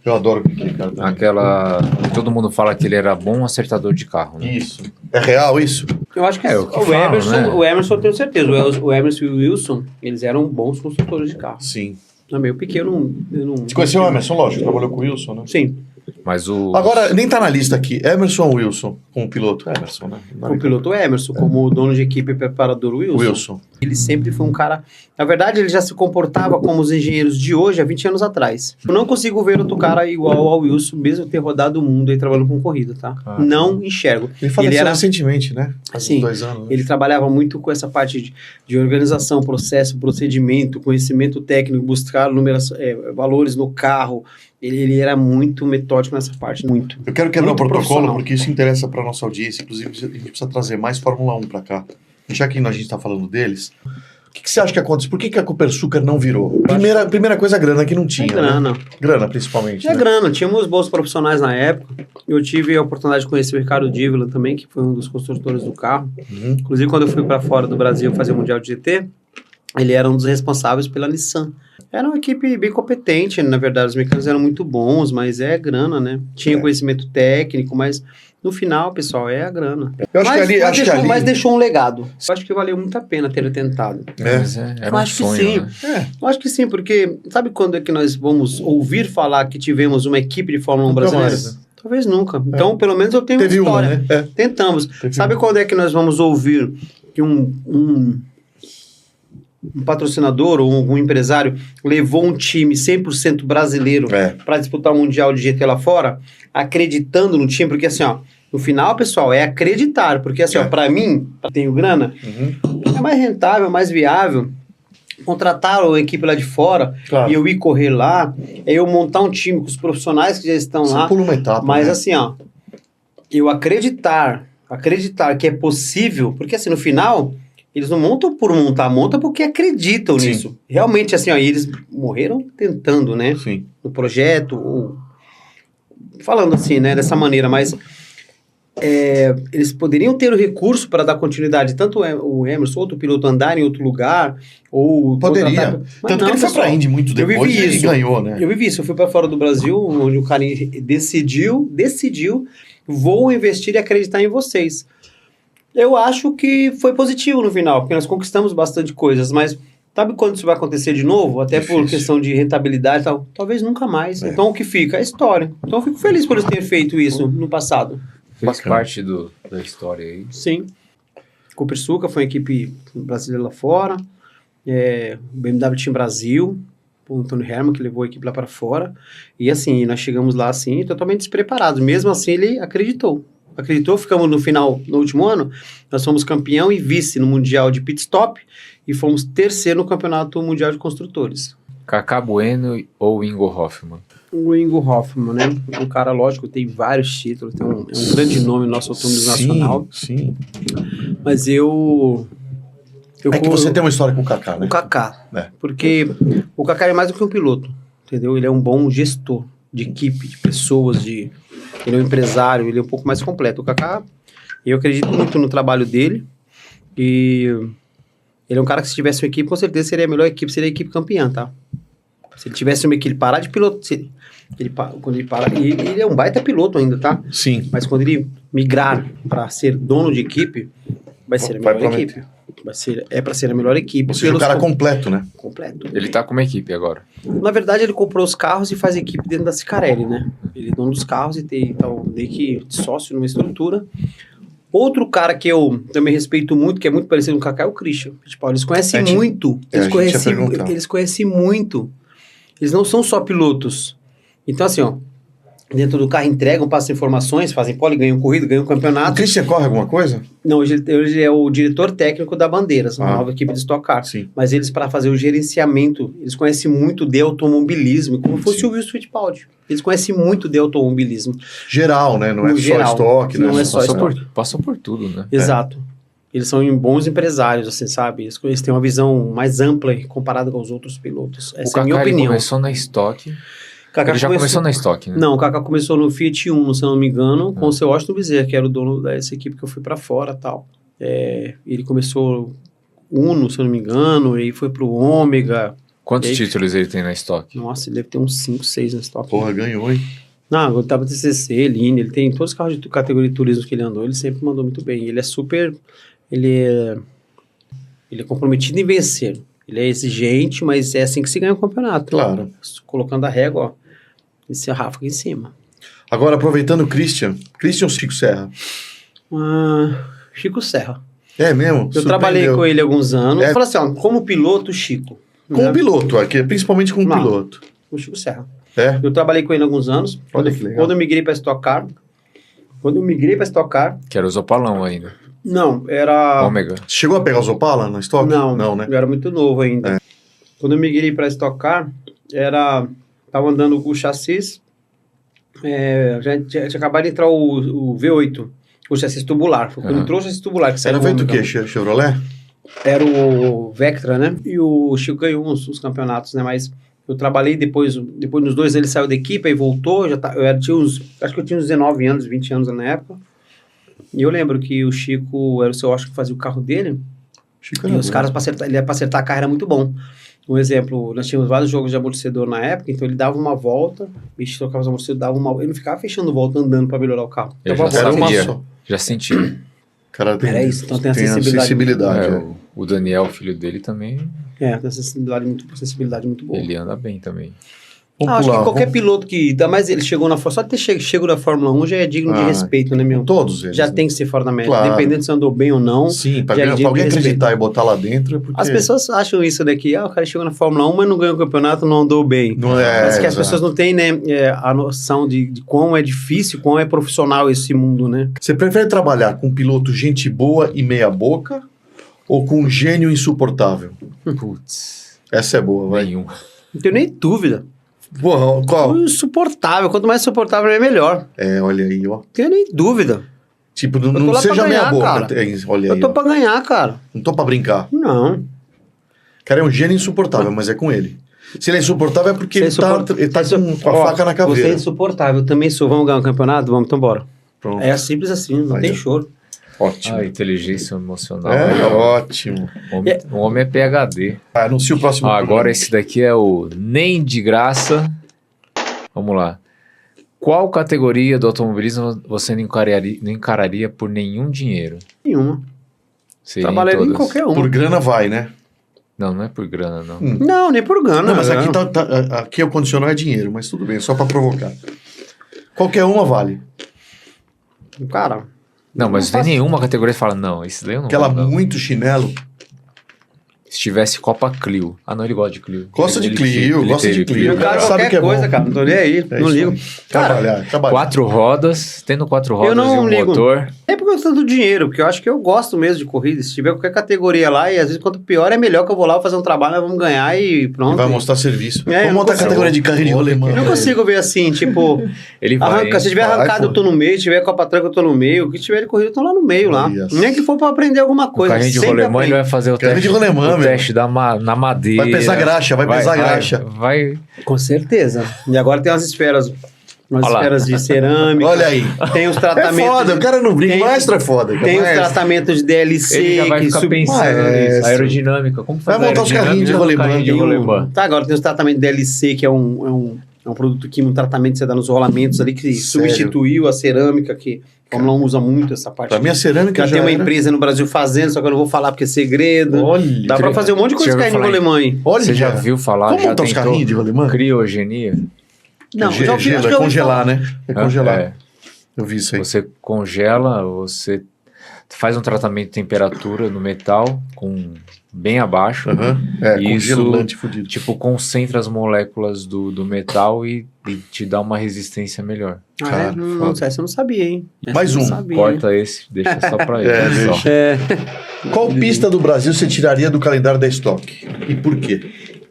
Eu adoro o Piquet, cara. também. aquela... Todo mundo fala que ele era bom acertador de carro, né? Isso. É real isso? Eu acho que, o que o falam, Emerson, né? o Emerson eu tenho certeza. O Emerson e o Wilson, eles eram bons construtores de carro. Sim. Também o Piquet eu não... Você conheceu o Emerson? Lógico, trabalhou com o Wilson, né? Sim. Mas o... Agora, nem tá na lista aqui. Emerson ou Wilson? Com o piloto? Emerson, né? O piloto Emerson, como o dono de equipe e preparador Wilson. Ele sempre foi um cara... Na verdade, ele já se comportava como os engenheiros de hoje, há 20 anos atrás. Eu não consigo ver outro cara igual ao Wilson, mesmo ter rodado o mundo aí trabalhando com corrida, tá? Não enxergo. Ele faleceu era recentemente, né? Faz Sim. uns 2 anos. Né? Ele trabalhava muito com essa parte de organização, processo, procedimento, conhecimento técnico, buscar valores no carro. Ele era muito metódico nessa parte, muito. Eu quero quebrar o Muito protocolo, profissional. porque isso interessa para nossa audiência. Inclusive, a gente precisa trazer mais Fórmula 1 para cá. Já que a gente está falando deles, o que você acha que aconteceu? Por que a Copersucar não virou? Primeira coisa, grana que não tinha. grana. Né? Grana, principalmente. É né? grana, tínhamos bons profissionais na época. Eu tive a oportunidade de conhecer o Ricardo Dívila também, que foi um dos construtores do carro. Uhum. Inclusive, quando eu fui para fora do Brasil fazer o Mundial de GT, ele era um dos responsáveis pela Nissan. Era uma equipe bem competente, na verdade, os mecânicos eram muito bons, mas é grana, né? Tinha conhecimento técnico, mas no final, pessoal, é a grana. Eu acho que ali... Mas deixou um legado. Eu acho que valeu muito a pena ter tentado. Mas era Eu um acho que sonho, sim. né? Eu acho que sim, porque sabe quando é que nós vamos ouvir falar que tivemos uma equipe de Fórmula 1 Nunca brasileira? mais, né? Talvez nunca. Então, pelo menos eu tenho Teve uma história. uma, né? É. Tentamos. Teve Sabe uma. quando é que nós vamos ouvir que um patrocinador ou um empresário levou um time 100% brasileiro para disputar o Mundial de GT lá fora, acreditando no time? Porque assim, ó, no final, pessoal, é acreditar. Porque assim, ó, para mim, tenho grana, é mais rentável, mais viável contratar uma equipe lá de fora e eu ir correr lá, é eu montar um time com os profissionais que já estão Você lá. pula uma etapa, Mas né? assim, ó, eu acreditar que é possível, porque assim, no final, eles não montam por montar, montam porque acreditam Sim. nisso. Realmente, assim, ó, e eles morreram tentando, né? Sim. No projeto, ou falando assim, né, dessa maneira, mas eles poderiam ter o recurso para dar continuidade, tanto o Emerson, outro piloto andar em outro lugar, ou Poderia. Mas Tanto não, que ele foi pessoal, pra Indy muito eu depois vivi e isso. ganhou, né? Eu vivi isso, eu fui para fora do Brasil, onde o cara decidiu, vou investir e acreditar em vocês. Eu acho que foi positivo no final, porque nós conquistamos bastante coisas, mas sabe quando isso vai acontecer de novo? Até por Difícil. questão de rentabilidade e tal? Talvez nunca mais. Então o que fica? É a história. Então eu fico feliz por eles terem feito isso no passado. Fez Bacana. parte da história aí. Sim. Copersucar foi uma equipe brasileira lá fora. O BMW Team Brasil, o Antônio Herman, que levou a equipe lá para fora. E assim, nós chegamos lá assim, totalmente despreparados. Mesmo assim, ele acreditou. Ficamos no final, no último ano, nós fomos campeão e vice no Mundial de Pit Stop e fomos terceiro no Campeonato Mundial de Construtores. Kaká Bueno ou Ingo Hoffmann? O Ingo Hoffmann, né? Um cara, lógico, tem vários títulos, tem um grande nome no nosso automobilismo nacional. Sim. Mas eu É que você tem uma história com o Kaká, né? O Kaká. É. Porque o Kaká é mais do que um piloto. entendeu? Ele é um bom gestor de equipe, de pessoas, ele é um empresário, ele é um pouco mais completo. O Kaká, eu acredito muito no trabalho dele e ele é um cara que se tivesse uma equipe, com certeza seria a melhor equipe, seria a equipe campeã, tá? Se ele tivesse uma equipe, parar de piloto, quando ele para, e ele é um baita piloto ainda, tá? Sim. Mas quando ele migrar para ser dono de equipe, vai ser a melhor equipe. É para ser a melhor equipe. Ou seja, o cara completo, né? Completo. Ele tá com uma equipe agora. Na verdade, ele comprou os carros e faz equipe dentro da Cicarelli, né? Ele é dono dos carros e tem, então, meio que sócio numa estrutura. Outro cara que eu também respeito muito, que é muito parecido com o Kaká, é o Christian. Tipo, eles conhecem muito. Eles conhecem muito. Eles não são só pilotos. Então, assim, ó, dentro do carro entregam, passam informações, fazem pole, ganham corrida, ganham campeonato. O Christian corre alguma coisa? Não, hoje é o diretor técnico da Bandeiras, uma nova equipe de Stock Car. Sim. Mas eles, para fazer o gerenciamento, eles conhecem muito de automobilismo, como fosse o Wilson Fittipaldi. Eles conhecem muito de automobilismo. Geral, né? Não é só estoque, né? Não é só estoque. Passam por tudo, né? Exato. Eles são bons empresários, assim, sabe? Eles têm uma visão mais ampla comparada com os outros pilotos. Essa é a minha opinião. Ele começou na Estoque. Kaká Ele já começou na Estoque, né? Não, o Kaká começou no Fiat Uno, se eu não me engano, com o seu Washington Bezerra, que era o dono dessa equipe que eu fui pra fora e tal. Ele começou Uno, se eu não me engano, e foi pro Ômega. Quantos títulos ele tem na Estoque? Nossa, ele deve ter uns 5, 6 na Estoque. Porra, ganhou, hein? Não, ele tava TCC, Line, ele tem todos os carros de categoria de turismo que ele andou, ele sempre mandou muito bem. Ele é super... Ele é comprometido em vencer. Ele é exigente, mas é assim que se ganha o campeonato. Claro. Colocando a régua, ó. Esse Rafa aqui em cima. Agora, aproveitando o Christian ou Chico Serra? Chico Serra. É mesmo? Eu trabalhei com ele há alguns anos. Eu falei assim, ó, como piloto, Chico. Com o piloto, aqui, principalmente com o piloto. O Chico Serra. É? Eu trabalhei com ele há alguns anos. Olha que legal. Quando eu migrei para Stock Car. Que era o Opalão ainda. Não, era... Ômega. Chegou a pegar os Opala na Stock? Não, né? Eu era muito novo ainda. Quando eu migrei para Stock Car, tava andando com o chassis, já tinha acabado de entrar o V8, o chassis tubular. Quando entrou o chassis tubular, que saiu. Era feito o quê? Chevrolet? Era o Vectra, né? E o Chico ganhou uns campeonatos, né? Mas eu trabalhei depois nos dois, ele saiu da equipe e voltou. Acho que eu tinha uns 19 anos, 20 anos na época. E eu lembro que o Chico era o seu, acho que fazia o carro dele. Chico E os caras, para acertar a carro era muito bom. Um exemplo, nós tínhamos vários jogos de amortecedor na época, então ele dava uma volta, trocava os amortecedores, ele não ficava fechando volta andando para melhorar o carro. Eu já senti. Cara, era isso, então tem a sensibilidade. O Daniel, filho dele, também. Tem a sensibilidade muito boa. Ele anda bem também. Acho que qualquer piloto que... Ainda mais ele chegou na Fórmula... Só ter chegou na Fórmula 1 já é digno de respeito, né, meu? Todos eles. Já tem que ser fora da média. Claro. Dependendo se andou bem ou não. Sim, pra alguém acreditar e botar lá dentro é porque... As pessoas acham isso, né? Que o cara chegou na Fórmula 1, mas não ganhou o campeonato, não andou bem. Não é, mas que as pessoas não têm, né, a noção de quão é difícil, quão é profissional esse mundo, né? Você prefere trabalhar com um piloto gente boa e meia boca ou com um gênio insuportável? Putz. Essa é boa, vai. Nenhum. Não tenho nem dúvida. Porra, qual? Insuportável. Quanto mais insuportável é melhor. Olha aí, ó. Não tenho nem dúvida. Tipo, não seja meia boca. Olha aí. Eu tô pra ganhar, cara. Não tô pra brincar. Não. Cara, é um gênio insuportável, mas é com ele. Se ele é insuportável é porque ele tá com a faca na caveira. Você é insuportável, eu também sou. Vamos ganhar um campeonato? Vamos, então bora. Pronto. É simples assim, não tem choro. Ótimo. Inteligência emocional. Ótimo. O homem é PhD. Anuncia o próximo. Agora esse daqui é o Nem de Graça. Vamos lá. Qual categoria do automobilismo você não encararia por nenhum dinheiro? Nenhuma. Seria Trabalharia em qualquer uma. Por grana vai, né? Não é por grana, não. Não, nem por grana. Não, mas aqui o condicional é dinheiro, mas tudo bem, só pra provocar. Qualquer uma vale. Cara... Não, mas não tem nenhuma categoria que fala, não, isso daí eu não Aquela vou, não. muito chinelo. Se tivesse Copa Clio. Ah, não, ele gosta de Clio. Gosta de Clio. Eu quero qualquer coisa, cara. Não tô nem aí. Não ligo. Trabalhar. 4 rodas, tendo 4 rodas eu não e um ligo. motor. É por causa do dinheiro, porque eu acho que eu gosto mesmo de corrida. Se tiver qualquer categoria lá, e às vezes quanto pior é melhor que eu vou lá fazer um trabalho, nós vamos ganhar e pronto. E vai mostrar serviço. Vamos montar a categoria de carrinho de rolemã. Eu não consigo ver assim, tipo... Ele vai, se tiver arrancado, eu tô no meio. Se tiver Copa Tranca, eu tô no meio. O que tiver de corrida, eu tô lá no meio lá. Nem que for pra aprender alguma coisa. O carrinho de rolemã, ele vai fazer o carrinho teste. de rolemã, teste na madeira. Vai pesar graxa, vai pesar graxa. Vai. Com certeza. E agora tem umas esferas. Umas Olha lá. esferas de cerâmica. Olha aí. Tem os É tratamentos. foda, o cara não brinca, tem- o maestro é foda. cara. Tem os Maestro. tratamentos de DLC. Ele já vai que ficar sub- pensando Maestro. nisso. Aerodinâmica. Como faz Vai montar os carrinhos de rolemã. Carrinho de Tem rolemã. Tá, agora tem os tratamentos DLC, que é um produto químico, um tratamento que você dá nos rolamentos ali, que Sério? substituiu a cerâmica, que a Fórmula 1 usa muito essa parte. Pra mim, a cerâmica Já tem uma era. empresa no Brasil fazendo, só que eu não vou falar porque é segredo. Olha, Dá pra fazer um monte de coisa Já de ouviu carrinho de falar rolemã aí. olha. Você já viu falar? Como já montar os carrinhos de rolemã? Criogenia? Não, Ge- já ouvi, gelo, acho que é eu ouvi congelar, falar. né? É congelar. É. Eu vi isso aí. Você congela, você faz um tratamento de temperatura no metal com bem abaixo. Aham. É, Isso- congelante fudido. Tipo, concentra as moléculas do metal e te dá uma resistência melhor. Ah, Cara, é? Não, foda. essa eu não sabia, hein? Essa Mais eu não um. sabia, Corta esse, deixa só pra ele. É, só. deixa. É. Qual pista do Brasil você tiraria do calendário da Stock? E por quê?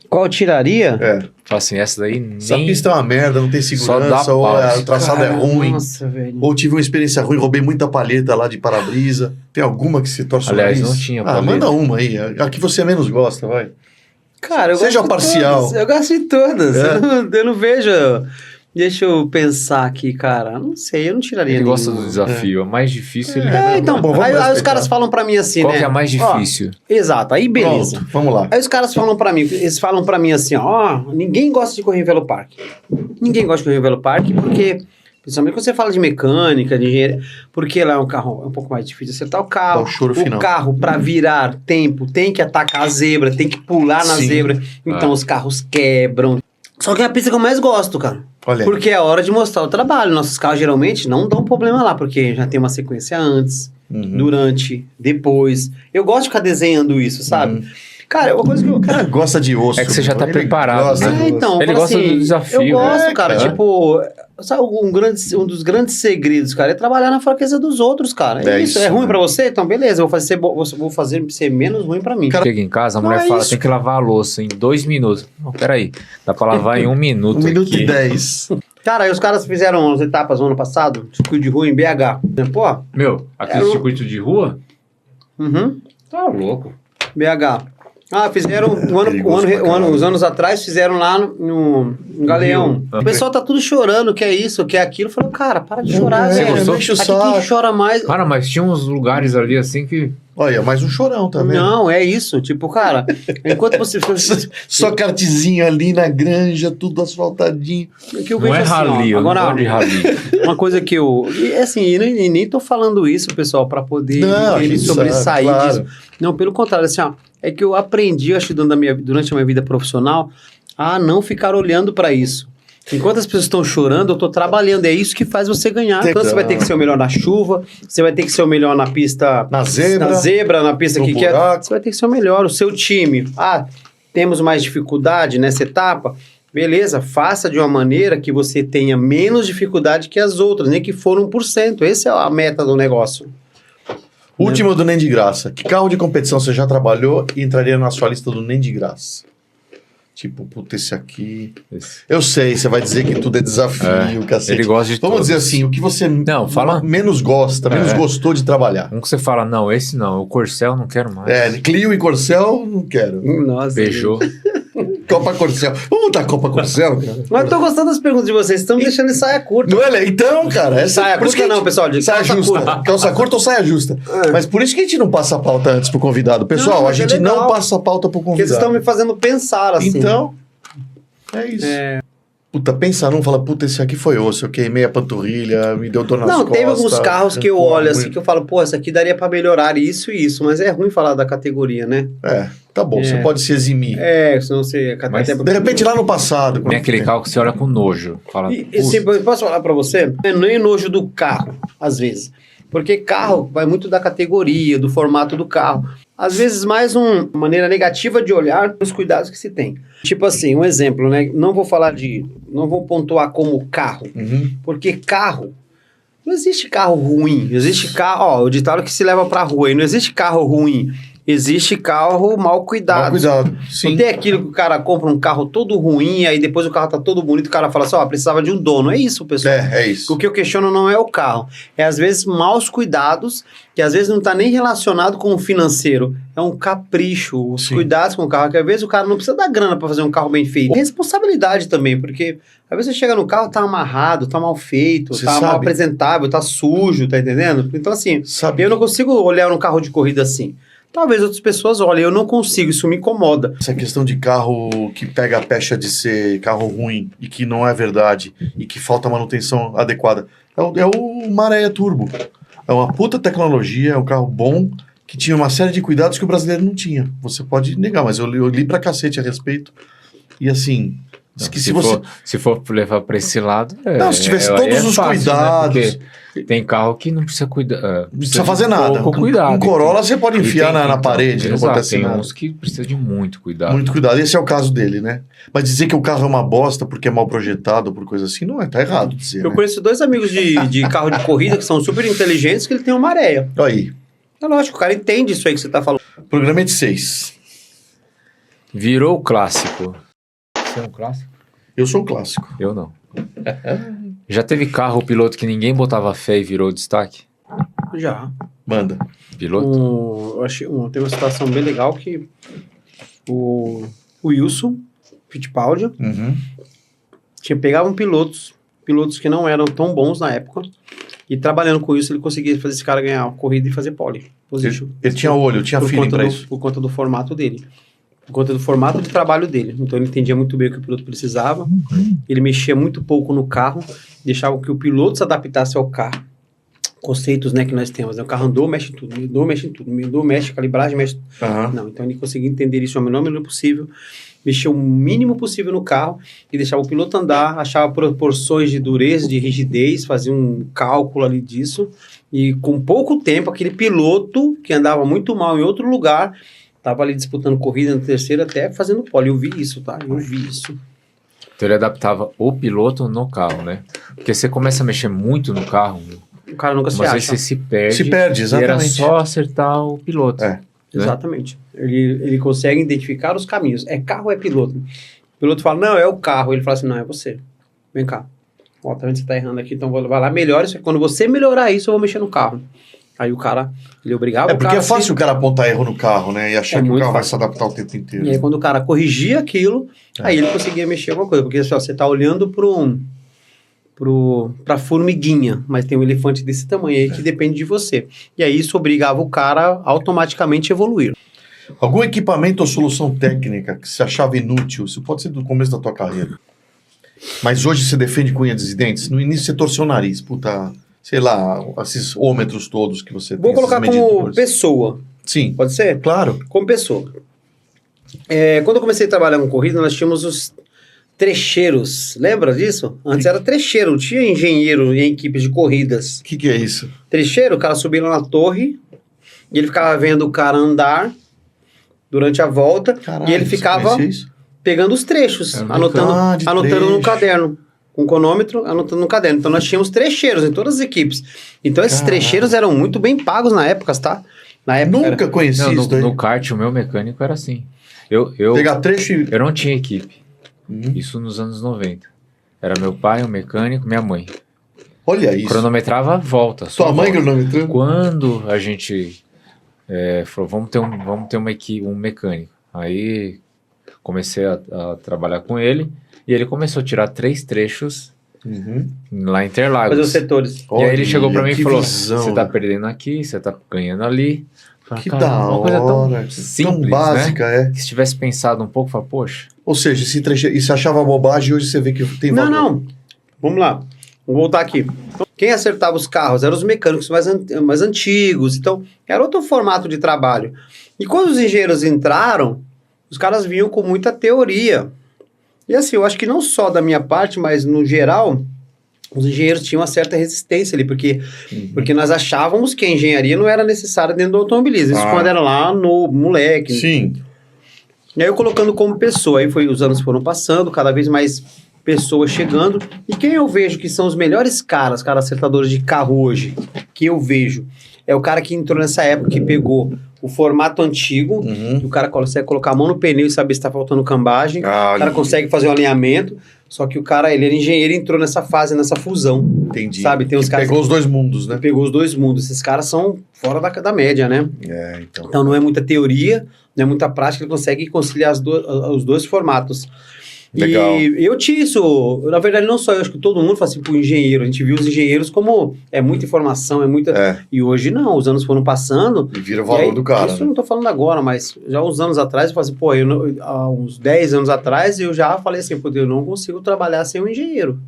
Qual tiraria? É. Fala assim, essa daí nem... Essa pista é uma merda, não tem Só dá segurança, ou pau. o traçado é Cara, ruim, Nossa, velho. ou tive uma experiência ruim, roubei muita palheta lá de para-brisa. Tem alguma que se torce o Aliás, nariz? não tinha Ah, palheta. manda uma aí, a que você menos gosta, vai. Cara, eu Seja gosto de parcial. todas. Eu gosto de todas. É. Eu não vejo. Deixa eu pensar aqui, cara. Não sei, eu não tiraria Ele gosta do nenhuma. desafio. É mais difícil, ele... Então, Bom, vamos aí os respeitar. caras falam pra mim assim, Qual né? que é a mais Ó, difícil? exato, aí beleza. Pronto, vamos lá. Aí os caras falam pra mim, eles falam pra mim assim, ó, ninguém gosta de correr em Velo Parque. Ninguém gosta de correr em Velo Parque porque, principalmente quando você fala de mecânica, de engenharia, porque lá é um carro, é um pouco mais difícil acertar o carro. Dá o choro final. Carro, pra virar tempo, tem que atacar a zebra, tem que pular na Sim. zebra. Então Ah. os carros quebram. Só que é a pista que eu mais gosto, cara. Olha aí. Porque é a hora de mostrar o trabalho. Nossos carros geralmente não dão problema lá, porque já tem uma sequência antes, Uhum. durante, depois. Eu gosto de ficar desenhando isso, sabe? Uhum. Cara, é uma coisa que eu. O cara gosta de osso. É que você já tá Ele preparado, gosta né? de É, osso. então, eu Ele falo gosta do desafio, Eu gosto, né? cara. É. Tipo, sabe, um dos grandes segredos, cara, é trabalhar na fraqueza dos outros, cara. É, É isso. isso, É ruim né? pra você? Então, beleza, eu vou fazer ser menos ruim pra mim. Cara, Chega em casa, a Não mulher é fala, isso, tem que lavar a louça em 2 minutos. Não, peraí, dá pra lavar em 1 minuto 1 minuto aqui. e 10. Cara, aí os caras fizeram as etapas no ano passado, circuito de rua em BH. Pô, Meu, aquele Eu- circuito de rua? Tá louco. BH. Ah, fizeram Perigoso pra caralho. uns anos atrás, fizeram lá no Galeão. Rio. O pessoal tá tudo chorando, que é isso, que é aquilo. Falou, cara, para de chorar, É, velho. gostou? mexe o Aqui saco. quem chora mais. Cara, mas tinha uns lugares ali assim que... Olha, mais um chorão, tá vendo? Não, é isso. Tipo, cara, enquanto você. Só kartzinho ali na granja, tudo asfaltadinho. que eu Não vejo é assim, ó, rali, eu não agora, gosto de rali. uma coisa que eu. E assim, e nem tô falando isso, pessoal, pra poder Não, a ele gente sobressair sabe, disso. claro. Não, pelo contrário, assim, ó, é que eu aprendi, acho que durante a minha vida profissional, a não ficar olhando pra isso. Enquanto as pessoas estão chorando, eu tô trabalhando. É isso que faz você ganhar. Então você vai ter que ser o melhor na chuva, você vai ter que ser o melhor na pista. Na zebra, na pista no que quer. buraco. Você vai ter que ser o melhor. O seu time. Ah, temos mais dificuldade nessa etapa. Beleza, faça de uma maneira que você tenha menos dificuldade que as outras, nem que for 1%. Essa é a meta do negócio. Último do Nem de Graça. Que carro de competição você já trabalhou e entraria na sua lista do Nem de Graça? Tipo, puta, esse aqui... Esse. Eu sei, você vai dizer que tudo é desafio, cacete. Ele gosta de Vamos todos. dizer assim, o que você Não, fala- menos gosta, menos É. gostou de trabalhar. Um que você fala, não, esse não, o Corcel não quero mais. É, Clio e Corcel, não quero. Nossa. Peugeot. Copa Corcel. Vamos botar Copa Corcel, cara? Mas eu tô gostando das perguntas de vocês. Estão me deixando em saia curta. Não é? Então, cara, essa Saia por isso curta que a não, gente- pessoal. De Saia calça justa. curta. Calça curta ou saia justa. É. Mas por isso que a gente não passa a pauta antes pro convidado. Pessoal, Não, a mas é gente não legal. passa a pauta pro Porque eles convidado. estão me fazendo pensar assim. Então, é isso. Puta, pensa num, fala, puta, esse aqui foi osso, eu queimei a panturrilha, me deu dor nas Não, costas. teve alguns carros que eu Pô, olho assim muito- que eu falo, pô, essa aqui daria pra melhorar isso e isso, mas é ruim falar da categoria, né? É, tá bom, você pode se eximir. É, senão você... Mas, até- De repente, lá no passado... Tem aquele carro que você olha com nojo. Fala, E, assim, eu posso falar pra você? Não é nem nojo do carro, às vezes. Porque carro vai muito da categoria, do formato do carro. Às vezes, mais uma maneira negativa de olhar os cuidados que se tem. Tipo assim, um exemplo, né? Não vou pontuar como carro. Uhum. Porque carro... Não existe carro ruim. Existe carro... Ó, o ditado que se leva pra rua. E não existe carro ruim. Existe carro mal cuidado. Mal cuidado, Não sim. tem aquilo que o cara compra um carro todo ruim, aí depois o carro tá todo bonito, o cara fala assim, ó, precisava de um dono. É isso, pessoal. É isso. O que eu questiono não é o carro. É, às vezes, maus cuidados, que às vezes não tá nem relacionado com o financeiro. É um capricho, os Sim. cuidados com o carro, que às vezes o cara não precisa dar grana pra fazer um carro bem feito. Responsabilidade também, porque às vezes você chega no carro, tá amarrado, tá mal feito, Você tá mal sabe. apresentável, tá sujo, tá entendendo? Então, assim, Sabe, eu não consigo olhar um carro de corrida assim. Talvez outras pessoas olhem, eu não consigo, isso me incomoda. essa questão de carro que pega a pecha de ser carro ruim e que não é verdade e que falta manutenção adequada. É o Maré Turbo. É uma puta tecnologia, é um carro bom que tinha uma série de cuidados que o brasileiro não tinha. Você pode negar, mas eu li pra cacete a respeito. E assim, diz que Se for levar para esse lado. Não, se tivesse todos os cuidados. Né? Porque tem carro que não precisa cuidar. Não precisa fazer nada. Pouco cuidado. Um Corolla você pode E enfiar tem- na parede, não exato, acontece tem nada. uns que precisa de muito cuidado. Muito cuidado. Esse é o caso dele, né? Mas dizer que o carro é uma bosta porque é mal projetado, por coisa assim, não é. Tá errado dizer, Eu né? conheço dois amigos de carro de corrida que são super inteligentes, que ele tem uma areia. Aí, É lógico, o cara entende isso aí que você tá falando. programa de 6. Virou clássico. Você é um clássico? Eu sou o clássico. Eu não. Já teve carro piloto que ninguém botava fé e virou destaque? Já. Manda. Piloto? Eu achei, tem uma situação bem legal que o Wilson Fittipaldi Uhum. pegavam pilotos que não eram tão bons na época, e trabalhando com isso ele conseguia fazer esse cara ganhar a corrida e fazer pole position. Ele tinha olho, tinha Por feeling conta pra do- isso. Por conta do formato dele. Por conta do formato de trabalho dele. Então ele entendia muito bem o que o piloto precisava. Ele mexia muito pouco no carro, deixava que o piloto se adaptasse ao carro. Conceitos, né, que nós temos. Né? O carro andou, mexe em tudo. Andou, mexe em tudo. Andou, mexe, calibragem, mexe. Aham. Não, então ele conseguia entender isso ao menor número possível, mexer o mínimo possível no carro e deixava o piloto andar, achava proporções de dureza, de rigidez, fazia um cálculo ali disso. E com pouco tempo, aquele piloto que andava muito mal em outro lugar estava ali disputando corrida no terceiro, até fazendo pole. Eu vi isso, tá? Eu vi isso. Então ele adaptava o piloto no carro, né? Porque você começa a mexer muito no carro, O cara nunca se mas vezes acha. você se perde. Se perde, E era exatamente. só acertar o piloto. É. né? Exatamente. Ele consegue identificar os caminhos. É carro ou é piloto? O piloto fala, não, é o carro. Ele fala assim, não, é você. Vem cá. Ó, tá vendo que você tá errando aqui, então vai lá, melhora isso. Quando você melhorar isso, eu vou mexer no carro. Aí o cara, ele obrigava É o porque cara é fácil o cara apontar erro no carro, né? E achar É que o muito carro vai fácil. se adaptar o tempo inteiro. E aí quando o cara corrigia aquilo, aí ele conseguia mexer alguma coisa. Porque assim, ó, você tá olhando pra formiguinha, mas tem um elefante desse tamanho aí que depende de você. E aí isso obrigava o cara a automaticamente evoluir. Algum equipamento ou solução técnica que você achava inútil, isso pode ser do começo da tua carreira. Mas hoje você defende com unhas e dentes? No início você torceu o nariz, puta, sei lá, esses ômetros todos que você Vou tem, colocar esses como medidores. pessoa, Sim, pode ser? claro. Como pessoa. Quando eu comecei a trabalhar com corrida, nós tínhamos os trecheiros. Lembra disso? Antes era trecheiro, não tinha engenheiro em equipes de corridas. O que é isso? Trecheiro, o cara subia lá na torre e ele ficava vendo o cara andar durante a volta Caralho, e ele você ficava conhecia isso? pegando os trechos, Era um anotando, de anotando no trecho. caderno. Com cronômetro, anotando no caderno. Então nós tínhamos trecheiros em todas as equipes. Então esses Caralho. trecheiros eram muito bem pagos na época, tá? Na época Nunca conheci Não, isso daí. no kart, o meu mecânico era assim. Eu Pegar trecho e... não tinha equipe. Hum. Isso nos anos 90. Era meu pai, o mecânico, minha mãe. Olha isso. Cronometrava a volta. Só Sua a mãe volta. cronometrando? Quando a gente falou, vamos ter uma equipe, um mecânico. Aí comecei a trabalhar com ele e ele começou a tirar 3 trechos Uhum. lá em Interlagos. fazer os setores. E aí ele chegou pra mim e que falou, visão, você tá né? perdendo aqui, você tá ganhando ali. Eu falei, Que "Cara, da uma coisa tão hora. simples, tão básica, né? é. Que se tivesse pensado um pouco, fala, poxa, Ou seja, esse trecho... e você achava bobagem, hoje você vê que tem Não, valor. não. Vamos lá. Vamos voltar aqui. Quem acertava os carros eram os mecânicos mais antigos. Então, era outro formato de trabalho. E quando os engenheiros entraram, os caras vinham com muita teoria. E assim, eu acho que não só da minha parte, mas no geral, os engenheiros tinham uma certa resistência ali, porque nós achávamos que a engenharia não era necessária dentro do automobilismo. Isso Ah. quando era lá no moleque. Sim. E aí eu colocando como pessoa, aí os anos foram passando, cada vez mais pessoas chegando, e quem eu vejo que são os melhores caras acertadores de carro hoje, que eu vejo, é o cara que entrou nessa época, que pegou o formato antigo, o cara consegue colocar a mão no pneu e saber se está faltando cambagem, o cara consegue fazer um alinhamento, só que o cara, ele era engenheiro e entrou nessa fase, nessa fusão. Entendi. Sabe? Tem uns caras pegou os dois mundos, né? Pegou os dois mundos. Esses caras são fora da média, né? Então. Então não é muita teoria, não é muita prática, ele consegue conciliar os dois formatos. Legal. E eu tinha isso, na verdade não só eu, acho que todo mundo fala assim pro engenheiro, a gente viu os engenheiros como é muita informação, é muita... E hoje não, os anos foram passando... E vira o valor do cara. Isso eu não tô falando agora, mas já uns anos atrás eu falei assim, pô, há uns 10 anos atrás eu já falei assim, pô, eu não consigo trabalhar sem um engenheiro.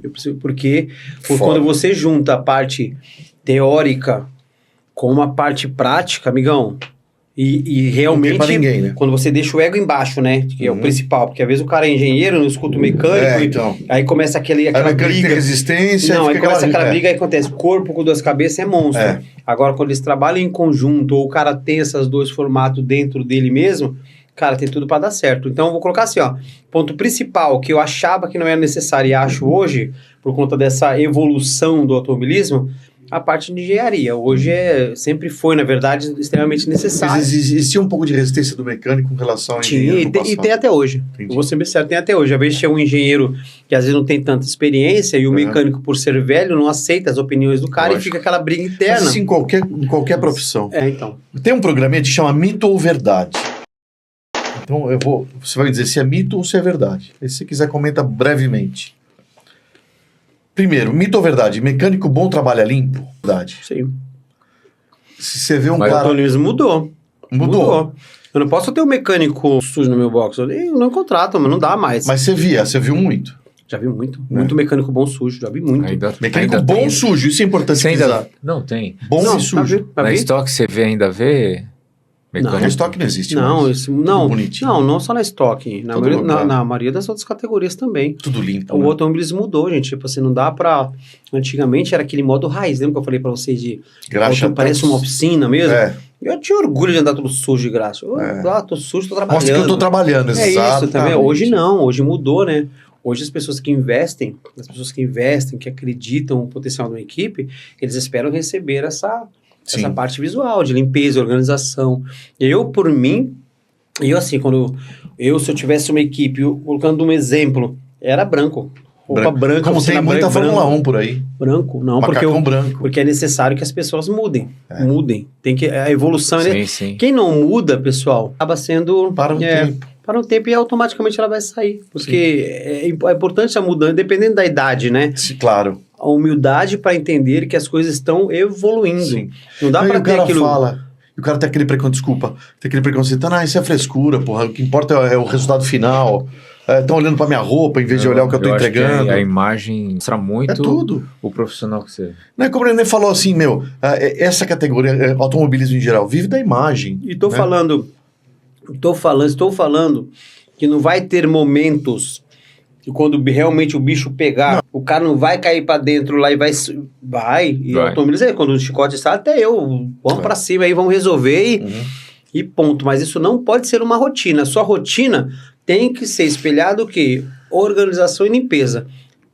Eu preciso, porque quando você junta a parte teórica com uma parte prática, amigão... E realmente, pra ninguém, né? quando você deixa o ego embaixo, né? Que é o principal, porque às vezes o cara é engenheiro, não escuta o mecânico, então. aí começa aquela briga. Tem resistência. Não, aí começa aquela briga e acontece, corpo com duas cabeças é monstro. Agora, quando eles trabalham em conjunto, ou o cara tem esses dois formatos dentro dele mesmo, cara, tem tudo para dar certo. Então, eu vou colocar assim, ó, ponto principal que eu achava que não era necessário e acho hoje, por conta dessa evolução do automobilismo, a parte de engenharia. Hoje sempre foi, na verdade, extremamente necessário. Mas existia um pouco de resistência do mecânico com relação ao engenheiro. E tem até hoje. Entendi. Eu vou ser bem sério, tem até hoje. Às vezes tinha um engenheiro que às vezes não tem tanta experiência e o mecânico, por ser velho, não aceita as opiniões do cara. Lógico. E fica aquela briga interna. Mas, assim, em qualquer profissão. Então. Tem um programinha que chama Mito ou Verdade. Então você vai me dizer se é mito ou se é verdade. E se você quiser, comenta brevemente. Primeiro, mito ou verdade? Mecânico bom trabalha limpo? Verdade. Sim. Se você vê um Mas cara... o automobilismo mudou. Mudou. Eu não posso ter um mecânico sujo no meu box. Eu não contrato, mas não dá mais. Mas você viu muito? Já vi muito. Muito mecânico bom sujo, já vi muito. Mecânico bom sujo, isso é importante. Não tem. Bom e sujo. Na estoque você vê mecânico. Na estoque não existe. Não só na estoque. Na maioria das outras categorias também. Tudo limpo. O automobilismo mudou, gente. Tipo assim, não dá pra... Antigamente era aquele modo raiz. Lembra que eu falei pra vocês de... Graxa. Parece uma oficina mesmo? Eu tinha orgulho de andar tudo sujo de graxa. Tô sujo, tô trabalhando. Mostra que eu tô trabalhando, isso também. Hoje não, hoje mudou, né? Hoje as pessoas que investem, que acreditam no potencial de uma equipe, eles esperam receber essa parte visual, de limpeza, organização. Por mim, assim, se eu tivesse uma equipe, colocando um exemplo, era branco. Roupa branca. Como tem muita Fórmula 1 por aí. Branco, não, porque é necessário que as pessoas mudem. Mudem. A evolução... Sim. Quem não muda, pessoal, acaba sendo... Para um tempo e automaticamente ela vai sair. Porque é importante a mudança, dependendo da idade, né? Sim, claro. A humildade para entender que as coisas estão evoluindo. Sim. Não dá para ter aquilo... O cara tem aquele preconceito, isso é frescura, porra. O que importa é o resultado final. Estão olhando para minha roupa em vez de olhar o que eu tô entregando. A imagem mostra muito tudo. O profissional que você... Não é como o René falou assim, essa categoria, automobilismo em geral, vive da imagem. E estou falando que não vai ter momentos que quando realmente o bicho pegar, o cara não vai cair para dentro lá e vai. E o automobilismo, quando o chicote está, até vamos para cima aí, vamos resolver e ponto. Mas isso não pode ser uma rotina. Sua rotina tem que ser espelhado o quê? Organização e limpeza.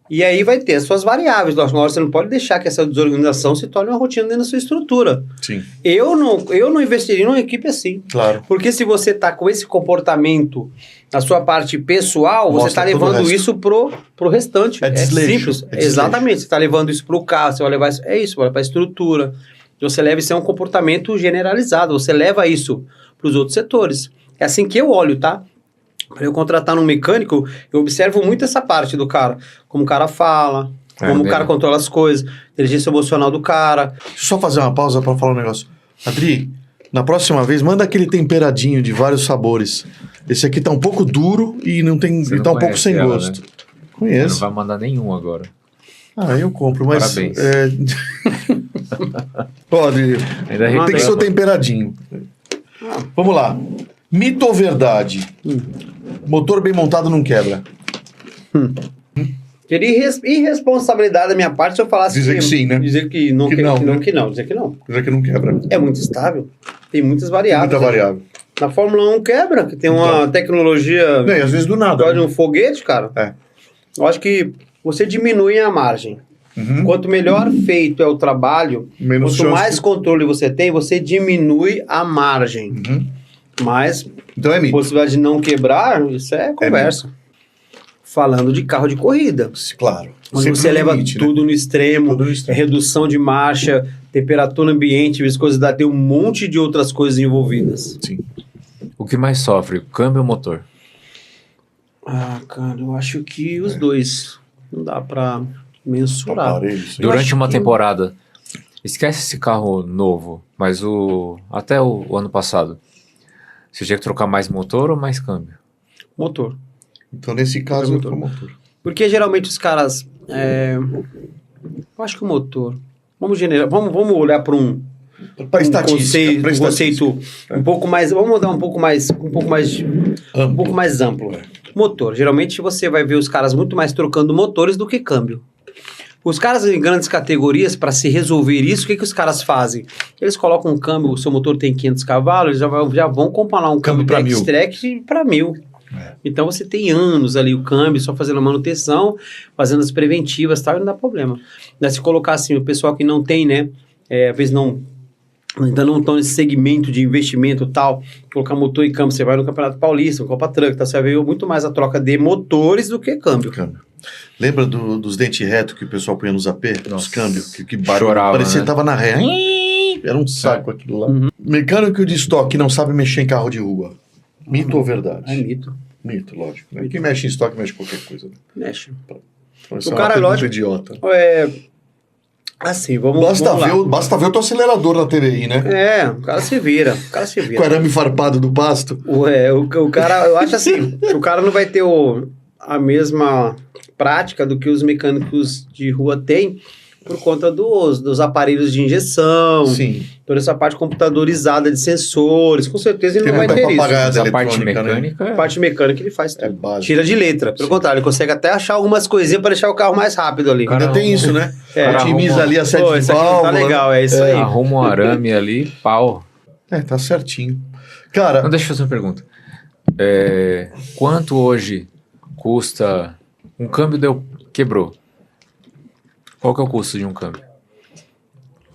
E aí vai ter as suas variáveis. Agora você não pode deixar que essa desorganização se torne uma rotina dentro da sua estrutura. Sim. Eu não investiria numa equipe assim. Claro. Porque se você está com esse comportamento na sua parte pessoal, você está levando isso pro restante. É desleixo. Simples. Exatamente. Você está levando isso pro carro, você vai levar isso. É isso, vai para a estrutura. Você leva isso a um comportamento generalizado. Você leva isso para os outros setores. É assim que eu olho, tá? Para eu contratar um mecânico, eu observo muito essa parte do cara. Como o cara fala, como o cara controla as coisas, inteligência emocional do cara. Deixa eu só fazer uma pausa para falar um negócio. Adri, na próxima vez, manda aquele temperadinho de vários sabores. Esse aqui tá um pouco duro e tá um pouco sem gosto. Né? Conheço. Você não vai mandar nenhum agora. Eu compro, mas... Parabéns. Pode. Tem que ser o temperadinho. Vamos lá. Mito ou verdade? Motor bem montado não quebra. Seria irresponsabilidade da minha parte se eu falasse dizer que sim, né? Dizer que não. Dizer que não. Dizer que não quebra. É muito estável. Tem muitas variáveis. Muita variável. Na Fórmula 1 quebra, que tem uma tecnologia... E às vezes do nada. De um foguete, cara. Eu acho que você diminui a margem. Uhum. Quanto melhor feito é o trabalho, Menos quanto chance mais de- controle você tem, você diminui a margem. Uhum. Mas Então é mito. possibilidade de não quebrar, isso é conversa. Falando de carro de corrida. Claro. Onde Sempre você no leva limite, né? tudo no extremo, Tudo no extremo. redução de marcha, temperatura ambiente, viscosidade, tem um monte de outras coisas envolvidas. Sim. O que mais sofre, o câmbio ou o motor? Ah, cara, eu acho que os dois. Não dá pra mensurar. Aparelhos. Eu Durante acho uma que- temporada, esquece esse carro novo, mas até o ano passado, você tinha que trocar mais motor ou mais câmbio? Motor. Então, nesse caso, Motor. é o motor. Porque geralmente os caras. Eu acho que o motor. Vamos olhar para um Para estatística. conceito, pra estatística. um pouco mais. Vamos mudar um pouco mais amplo. Motor. Geralmente você vai ver os caras muito mais trocando motores do que câmbio. Os caras em grandes categorias, para se resolver isso, o que os caras fazem? Eles colocam um câmbio, o seu motor tem 500 cavalos, eles já vão comparar um câmbio pra 1000. X-Track para 1000. É. Então você tem anos ali o câmbio, só fazendo a manutenção, fazendo as preventivas e tal, e não dá problema. Mas se colocar assim, o pessoal que não tem, né, às vezes ainda não estão nesse segmento de investimento e tal, colocar motor e câmbio, você vai no Campeonato Paulista, no Copa Truck, tá, você vai ver muito mais a troca de motores do que câmbio. Câmbio. Lembra dos dentes retos que o pessoal punha nos AP? Nos Nossa. câmbios? Que barulho. Chorava, Parecia né? que tava na ré. Era um saco aquilo lá. Uhum. Mecânico de estoque não sabe mexer em carro de rua. Mito ou verdade? É mito. Mito, lógico. Né? Quem mexe em estoque mexe em qualquer coisa. Né? Mexe. Então, essa O é cara, uma pergunta lógico- idiota. Assim, vamos Basta lá. ver o teu acelerador na TBI, né? O cara se vira. Com o arame farpado do pasto. O cara, eu acho assim, que o cara não vai ter a mesma prática do que os mecânicos de rua têm por conta dos aparelhos de injeção, Sim. toda essa parte computadorizada de sensores, com certeza ele Tem não vai muita ter isso. papagaia. Mas a parte eletrônica, né? mecânica A parte mecânica ele faz É tudo. básico. Tira de letra. Pelo contrário, ele consegue até achar algumas coisinhas para deixar o carro mais rápido ali. Ainda tem isso, né? É. Otimiza ali a sete Pô, de isso aqui não tá válvula. legal, é isso aí. arruma um arame ali, pau. Tá certinho. Cara, Não, deixa eu fazer uma pergunta. Quanto hoje custa um câmbio quebrou? Qual que é o custo de um câmbio?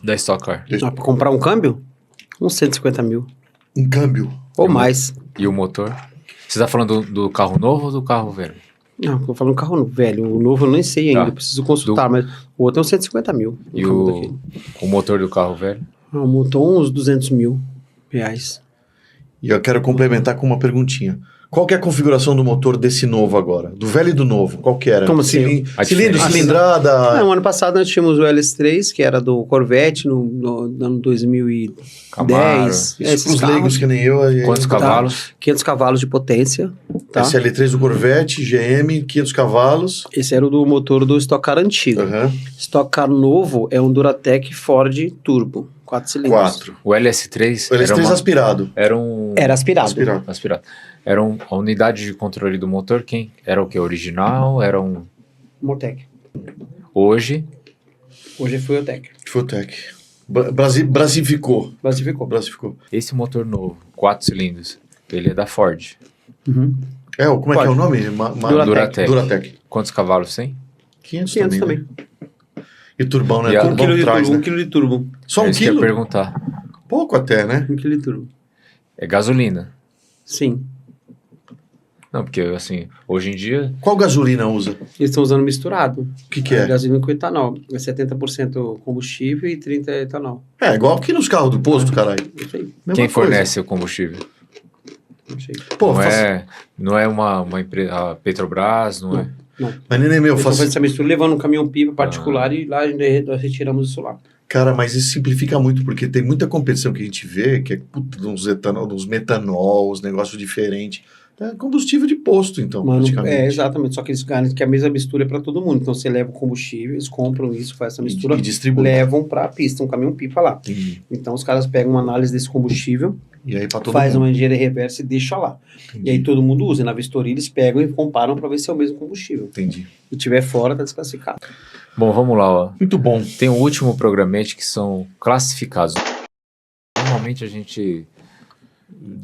Da Stock Car. Pra comprar um câmbio? Uns 150 mil. um câmbio. Ou mais. E o motor? Você tá falando do carro novo ou do carro velho? Não, eu falo um carro velho. O novo eu nem sei ainda, Tá. preciso consultar, mas o outro é uns 150 mil. E câmbio daquele. o motor do carro velho? O motor uns 200 mil reais. E eu quero complementar com uma perguntinha. Qual que é a configuração do motor desse novo agora? Do velho e do novo? Qual que era? Como assim? A Cilindro, diferença. cilindrada... Não, ano passado nós tínhamos o LS3, que era do Corvette, no ano 2010. Camaro. Isso Esses pros carros, leigos que nem eu. Quantos Tá. cavalos? 500 cavalos de potência. Tá? SL3 do Corvette, GM, 500 cavalos. Esse era o do motor do Stock Car antigo. Aham. Stock Car novo é um Duratec Ford Turbo, 4 cilindros. 4. O LS3 O LS3 aspirado. era um... Era aspirado. Aspirado. Era a unidade de controle do motor, quem? Era o que? Original? Era um... Motec. Hoje, Hoje foi o Tec. Fulltech. Brasificou. Basificou. Brasificou. esse motor novo, 4 cilindros, ele é da Ford. Uhum. Como é que é o nome? Duratec. Duratec. Quantos cavalos tem? 500 500 também. também. Né? E turbão, né? E a- Um Turbão quilo de traz, turbo. né? 1 quilo de turbo. Só É um isso que eu ia quilo? perguntar. Pouco até, né? 1 quilo de turbo. É gasolina. Sim. Não, porque assim, hoje em dia, Qual gasolina usa? Eles estão usando misturado. O que é? Gasolina com etanol. É 70% combustível e 30% etanol. É, igual aqui nos carros do posto, caralho. Isso aí. Mesma quem coisa. fornece o combustível? Não sei. Pô, Não é uma empresa, a Petrobras, não é? Mas neném meu, Eles estão faço... fazendo essa mistura, levando um caminhão-pipa particular e lá nós retiramos isso lá. Cara, mas isso simplifica muito, porque tem muita competição que a gente vê, que é puta, uns metanol, uns negócios diferentes. É combustível de posto, então, praticamente. Exatamente. Só que eles garantem que a mesma mistura é para todo mundo. Então você leva o combustível, eles compram isso, faz essa mistura, E distribui. levam para a pista, um caminhão-pipa lá. Entendi. Então os caras pegam uma análise desse combustível, E aí pra todo faz mundo. uma engenharia reversa e deixa lá. Entendi. E aí todo mundo usa. E na vistoria eles pegam e comparam para ver se é o mesmo combustível. Entendi. Se tiver fora, tá desclassificado. Bom, vamos lá, ó. Muito bom. Tem o último programete que são classificados. Normalmente a gente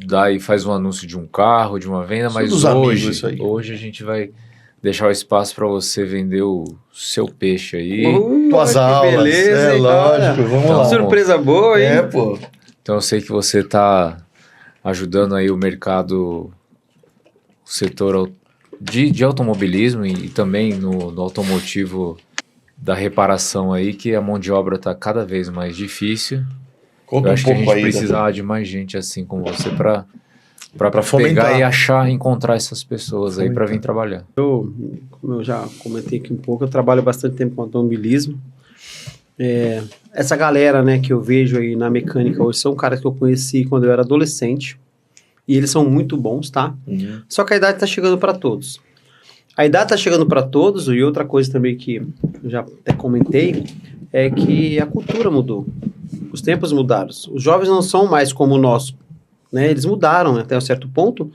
dá e faz um anúncio de um carro, de uma venda, São mas dos amigos, isso aí. hoje a gente vai deixar o espaço para você vender o seu peixe aí. Tuas que aulas. beleza, hein, lógico, cara? vamos Então, lá. Surpresa boa, hein? Pô. Então eu sei que você está ajudando aí o mercado, o setor de automobilismo e também no automotivo da reparação aí, que a mão de obra está cada vez mais difícil. Conta Eu um acho que a pouco gente aí. precisava de mais gente assim como você para fomentar. pegar e achar, encontrar essas pessoas aí para vir trabalhar. Como eu já comentei aqui um pouco, eu trabalho bastante tempo com automobilismo. Essa galera, né, que eu vejo aí na mecânica hoje são caras que eu conheci quando eu era adolescente. E eles são muito bons, tá? Uhum. Só que a idade tá chegando para todos. A idade tá chegando para todos, e outra coisa também que eu já até comentei, é que a cultura mudou. Os tempos mudaram. Os jovens não são mais como nós, né? Eles mudaram até um certo ponto.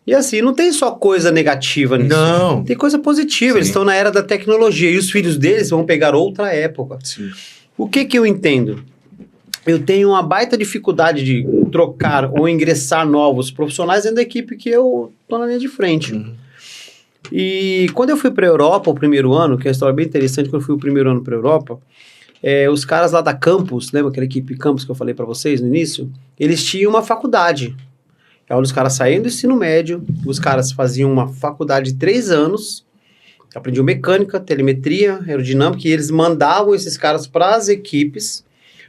E assim, não tem só coisa negativa nisso. Não. Tem coisa positiva. Sim. Eles estão na era da tecnologia e os filhos deles vão pegar outra época. Sim. O que eu entendo? Eu tenho uma baita dificuldade de trocar ou ingressar novos profissionais dentro da equipe que eu tô na linha de frente. Uhum. E quando eu fui para a Europa o primeiro ano, que é uma história bem interessante, quando eu fui o primeiro ano para a Europa, os caras lá da Campus, lembra aquela equipe Campus que eu falei para vocês no início? Eles tinham uma faculdade. Aí os caras saíam do ensino médio, os caras faziam uma faculdade de 3 anos, aprendiam mecânica, telemetria, aerodinâmica, e eles mandavam esses caras para as equipes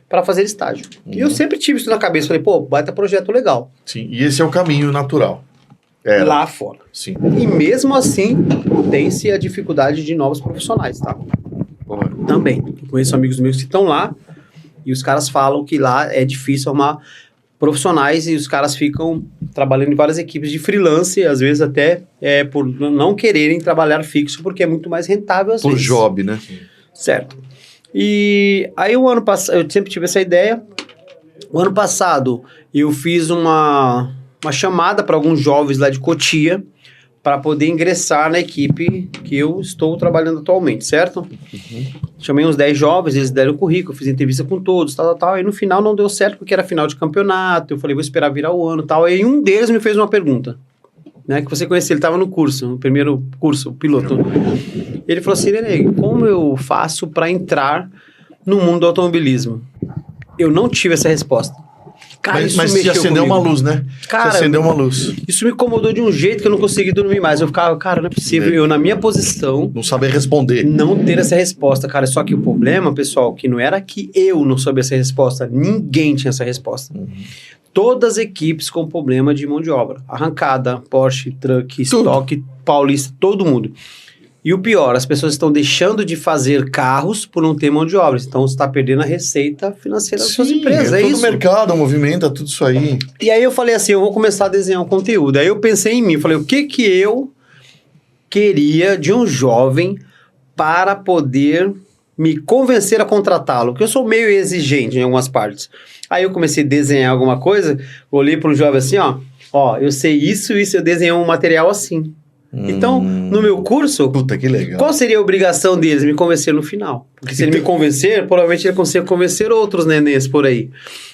para fazer estágio. E eu sempre tive isso na cabeça, falei, pô, baita projeto legal. Sim. E esse é o caminho natural. Lá fora. Sim. E mesmo assim, tem-se a dificuldade de novos profissionais, tá? Porra. Também. Eu conheço amigos meus que estão lá e os caras falam que lá é difícil arrumar profissionais e os caras ficam trabalhando em várias equipes de freelance, às vezes até por não quererem trabalhar fixo, porque é muito mais rentável às Por vezes. job, né? Certo. E aí o ano passado, eu sempre tive essa ideia. O ano passado eu fiz uma chamada para alguns jovens lá de Cotia para poder ingressar na equipe que eu estou trabalhando atualmente, certo? Chamei uns 10 jovens, eles deram o currículo, fiz entrevista com todos, tal. E no final não deu certo porque era final de campeonato. Eu falei, vou esperar virar o ano, tal. E um deles me fez uma pergunta, né? Que você conhecia, ele estava no curso, no primeiro curso, o piloto. Ele falou assim, Nenê, como eu faço para entrar no mundo do automobilismo? Eu não tive essa resposta. Cara, Mas isso te acendeu comigo. uma luz, né? Cara, te acendeu uma luz. Isso me incomodou de um jeito que eu não consegui dormir mais. Eu ficava, cara, não é possível. Eu, na minha posição, Não saber responder. não ter essa resposta, cara. Só que o problema, pessoal, que não era que eu não sabia essa resposta. Ninguém tinha essa resposta. Todas as equipes com problema de mão de obra. Arrancada, Porsche, Truck, Stock, Paulista, todo mundo. E o pior, as pessoas estão deixando de fazer carros por não ter mão de obra. Então, você está perdendo a receita financeira das suas empresas. É todo isso. o mercado movimenta tudo isso aí. E aí eu falei assim, eu vou começar a desenhar um conteúdo. Aí eu pensei em mim, falei, o que eu queria de um jovem para poder me convencer a contratá-lo? Porque eu sou meio exigente em algumas partes. Aí eu comecei a desenhar alguma coisa, olhei para o jovem assim, ó, eu sei isso, eu desenhei um material assim. Então, no meu curso, Puta, que legal. qual seria a obrigação deles? Me convencer no final. Porque se ele me convencer, provavelmente ele consegue convencer outros nenéns por aí.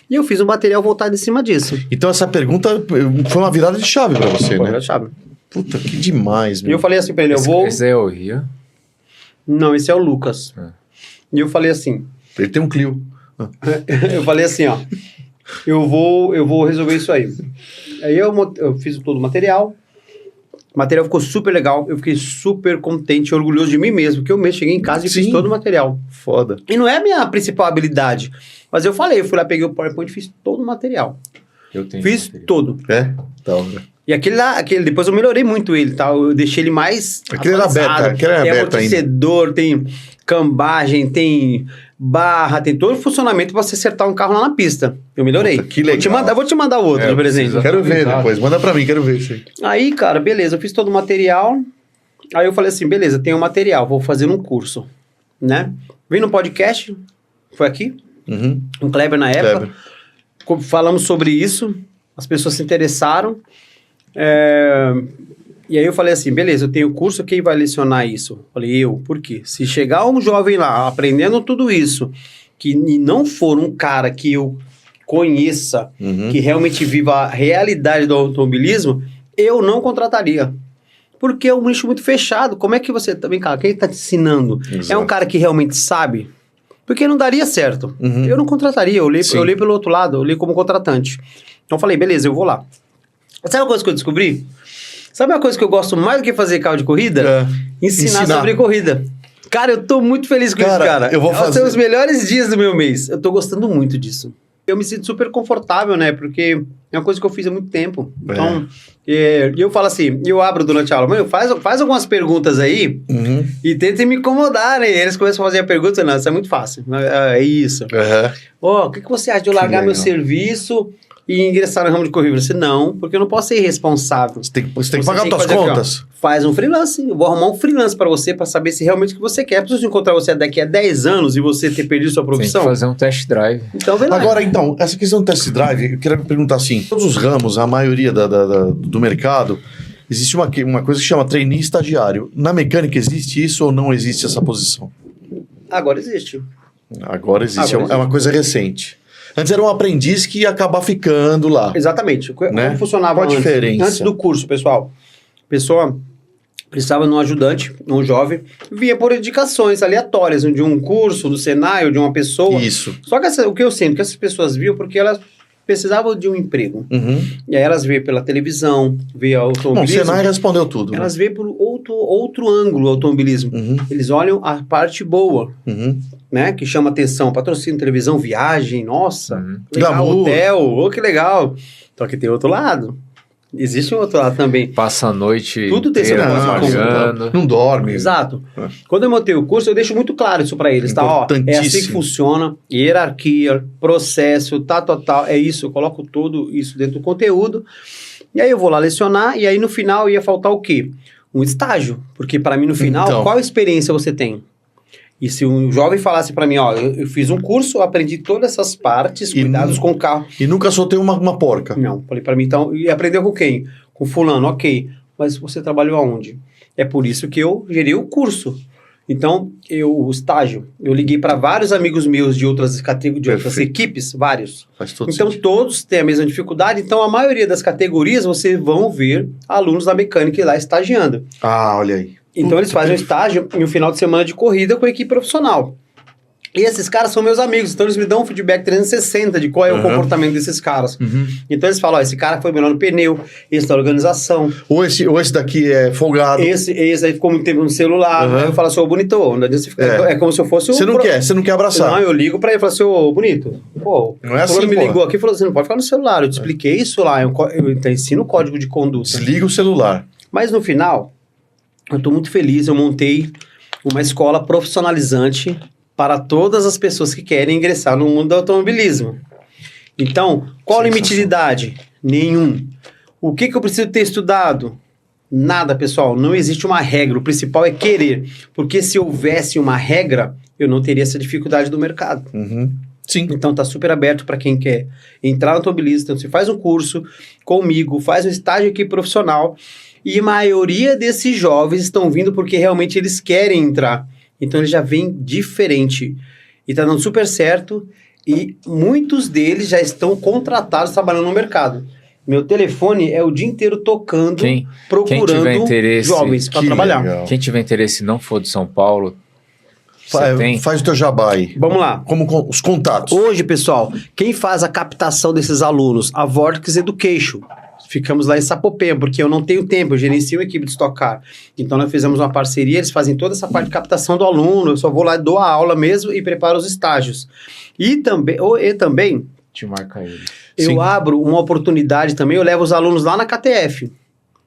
E eu fiz um material voltado em cima disso. Então essa pergunta foi uma virada de chave pra você, né? Sabe? Puta, que demais, E meu. eu falei assim pra ele, Esse é o Ria. Não, esse é o Lucas. E eu falei assim... Ele tem um Clio. Eu falei assim, ó... Eu vou resolver isso aí. Aí eu fiz todo o material. O material ficou super legal. Eu fiquei super contente, orgulhoso de mim mesmo. Porque eu mesmo cheguei em casa e fiz todo o material. Foda. E não é a minha principal habilidade. Mas eu falei, eu fui lá, peguei o PowerPoint e fiz todo o material. Eu tenho. Fiz todo. É? Da hora. E aquele depois eu melhorei muito ele, tá? Eu deixei ele mais Aquele era avançado. beta, aquele era Tem beta amortecedor, tem cambagem, tem barra, tem todo o funcionamento pra você acertar um carro lá na pista. Eu melhorei. Puta, que legal. Eu vou te mandar outro de presente. Quero ver depois. Manda pra mim, quero ver isso aí. Aí, cara, beleza, eu fiz todo o material. Aí eu falei assim, beleza, tem o material, vou fazer um curso, né? Vim no podcast, foi aqui, um Kleber na época. Falamos sobre isso, as pessoas se interessaram. E aí eu falei assim, beleza, eu tenho curso, quem vai lecionar isso? Falei, eu, por quê? Se chegar um jovem lá aprendendo tudo isso, que não for um cara que eu conheça, que realmente viva a realidade do automobilismo, eu não contrataria. Porque é um nicho muito fechado. Como é que você... Vem cá, quem está te ensinando? Exato. É um cara que realmente sabe? Porque não daria certo. Uhum. Eu não contrataria, eu olhei pelo outro lado, eu olhei como contratante. Então eu falei, beleza, eu vou lá. Sabe uma coisa que eu descobri? Sabe uma coisa que eu gosto mais do que fazer carro de corrida? Ensinar sobre corrida. Cara, eu tô muito feliz com isso, cara. Eu vou fazer. São os melhores dias do meu mês. Eu tô gostando muito disso. Eu me sinto super confortável, né? Porque é uma coisa que eu fiz há muito tempo. Então, eu falo assim, eu abro durante a aula, mano, faz algumas perguntas aí e tentem me incomodar, né? E eles começam a fazer a pergunta, não, isso é muito fácil. É isso. O que você acha de eu largar meu serviço e ingressar no ramo de corrida? Você não, porque eu não posso ser irresponsável. Você tem que pagar suas contas. Aqui, faz um freelance, eu vou arrumar um freelance pra você, pra saber se realmente o que você quer. Preciso encontrar você daqui a 10 anos e você ter perdido sua profissão. Tem que fazer um test drive. Então, vem lá. Agora, então, essa questão do test drive, eu queria perguntar assim, todos os ramos, a maioria do mercado, existe uma coisa que chama trainee estagiário. Na mecânica existe isso ou não existe essa posição? Agora existe. Agora existe. É uma coisa recente. Antes era um aprendiz que ia acabar ficando lá. Exatamente. Como funcionava Qual a antes? diferença? Antes do curso, pessoal. A pessoa precisava de um ajudante, um jovem, via por indicações aleatórias, de um curso, do Senai, ou de uma pessoa. Isso. Só que o que eu sinto, que essas pessoas viam porque elas precisavam de um emprego. E aí elas veem pela televisão, veem automobilismo. Bom, o Senai respondeu tudo. Elas veem por outro ângulo o automobilismo. Eles olham a parte boa, né? Que chama atenção. Patrocínio, televisão, viagem, nossa, legal, glamour. hotel, que legal. Só que tem outro lado. Existe um outro lado também. Passa a noite Tudo desse inteira negócio trabalhando. Não dorme. Exato. Quando eu montei o curso, eu deixo muito claro isso para eles, tá? Ó, é assim que funciona, hierarquia, processo, tal, é isso. Eu coloco tudo isso dentro do conteúdo. E aí eu vou lá lecionar, e aí no final ia faltar o quê? Um estágio. Porque para mim no final, qual experiência você tem? E se um jovem falasse para mim, ó, eu fiz um curso, eu aprendi todas essas partes, cuidados com o carro. E nunca soltei uma porca. Não, falei para mim, então, e aprendeu com quem? Com fulano, ok. Mas você trabalhou aonde? É por isso que eu gerei o curso. Então, o estágio, eu liguei para vários amigos meus de outras categorias, de outras equipes, vários. Faz todo então, sentido. todos têm a mesma dificuldade. Então, a maioria das categorias, vocês vão ver alunos da mecânica lá estagiando. Ah, olha aí. Então, eles fazem um estágio em um final de semana de corrida com a equipe profissional. E esses caras são meus amigos, então eles me dão um feedback 360 de qual é o comportamento desses caras. Então eles falam, ó, esse cara foi melhor no pneu, esse da organização. Ou esse daqui é folgado. Esse aí ficou muito tempo no celular. Aí eu falo assim, ô bonitão, é como se eu fosse o... Você não quer abraçar. Não, eu ligo pra ele e falo assim, ô bonito, pô, não é assim, me ligou aqui e falou assim, não pode ficar no celular, eu te expliquei isso lá, eu ensino o código de conduta. Desliga o celular. Mas no final, eu tô muito feliz, eu montei uma escola profissionalizante para todas as pessoas que querem ingressar no mundo do automobilismo. Então, qual o limite de idade? Nenhum. O que eu preciso ter estudado? Nada, pessoal. Não existe uma regra. O principal é querer. Porque se houvesse uma regra, eu não teria essa dificuldade do mercado. Sim. Então, tá super aberto para quem quer entrar no automobilismo. Então, você faz um curso comigo, faz um estágio aqui profissional. E a maioria desses jovens estão vindo porque realmente eles querem entrar. Então, ele já vem diferente. E tá dando super certo. E muitos deles já estão contratados trabalhando no mercado. Meu telefone é o dia inteiro tocando, procurando jovens para trabalhar. Legal. Quem tiver interesse e não for de São Paulo, faz o teu jabá aí. Vamos lá. Como os contatos. Hoje, pessoal, quem faz a captação desses alunos? A Vortex Education. Ficamos lá em Sapopemba, porque eu não tenho tempo, eu gerencio uma equipe de Stock Car. Então, nós fizemos uma parceria, eles fazem toda essa parte de captação do aluno, eu só vou lá, dou a aula mesmo e preparo os estágios. E também te marca ele. Eu abro uma oportunidade também, eu levo os alunos lá na KTF.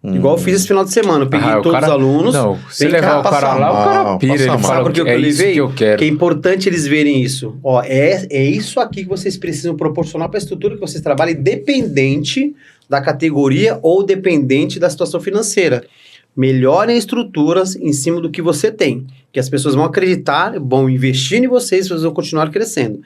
Igual eu fiz esse final de semana, eu peguei todos os alunos. Não, se levar o cara lá, o cara pira, ele fala porque é isso que eu quero. Que é importante eles verem isso. Ó, é isso aqui que vocês precisam proporcionar para a estrutura que vocês trabalhem, dependente da categoria ou dependente da situação financeira. Melhorem estruturas em cima do que você tem. Que as pessoas vão acreditar, vão investir em vocês, vocês vão continuar crescendo.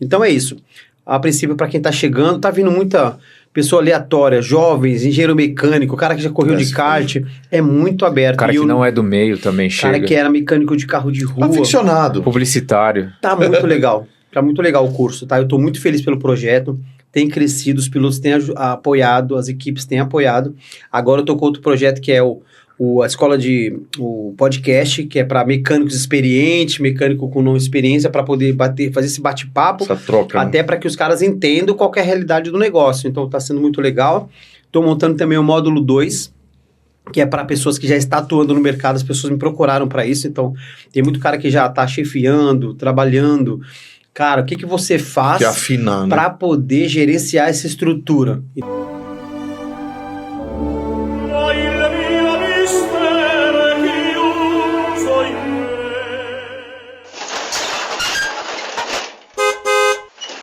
Então é isso. A princípio, para quem está chegando, tá vindo muita pessoa aleatória, jovens, engenheiro mecânico, cara que já correu de kart, é muito aberto. Cara que não é do meio também chega. Cara que era mecânico de carro de rua. Aficionado. Publicitário. Tá muito legal. Tá muito legal o curso, tá? Eu tô muito feliz pelo projeto. Tem crescido, os pilotos têm apoiado, as equipes têm apoiado. Agora eu tô com outro projeto que é o a escola o podcast, que é para mecânicos experientes, mecânico com não experiência, para poder fazer esse bate-papo, Essa troca. até para que os caras entendam qual que é a realidade do negócio. Então está sendo muito legal. Estou montando também o módulo 2, que é para pessoas que já estão atuando no mercado, as pessoas me procuraram para isso. Então tem muito cara que já está chefiando, trabalhando. Cara, o que você faz Que afinar, né? para poder gerenciar essa estrutura?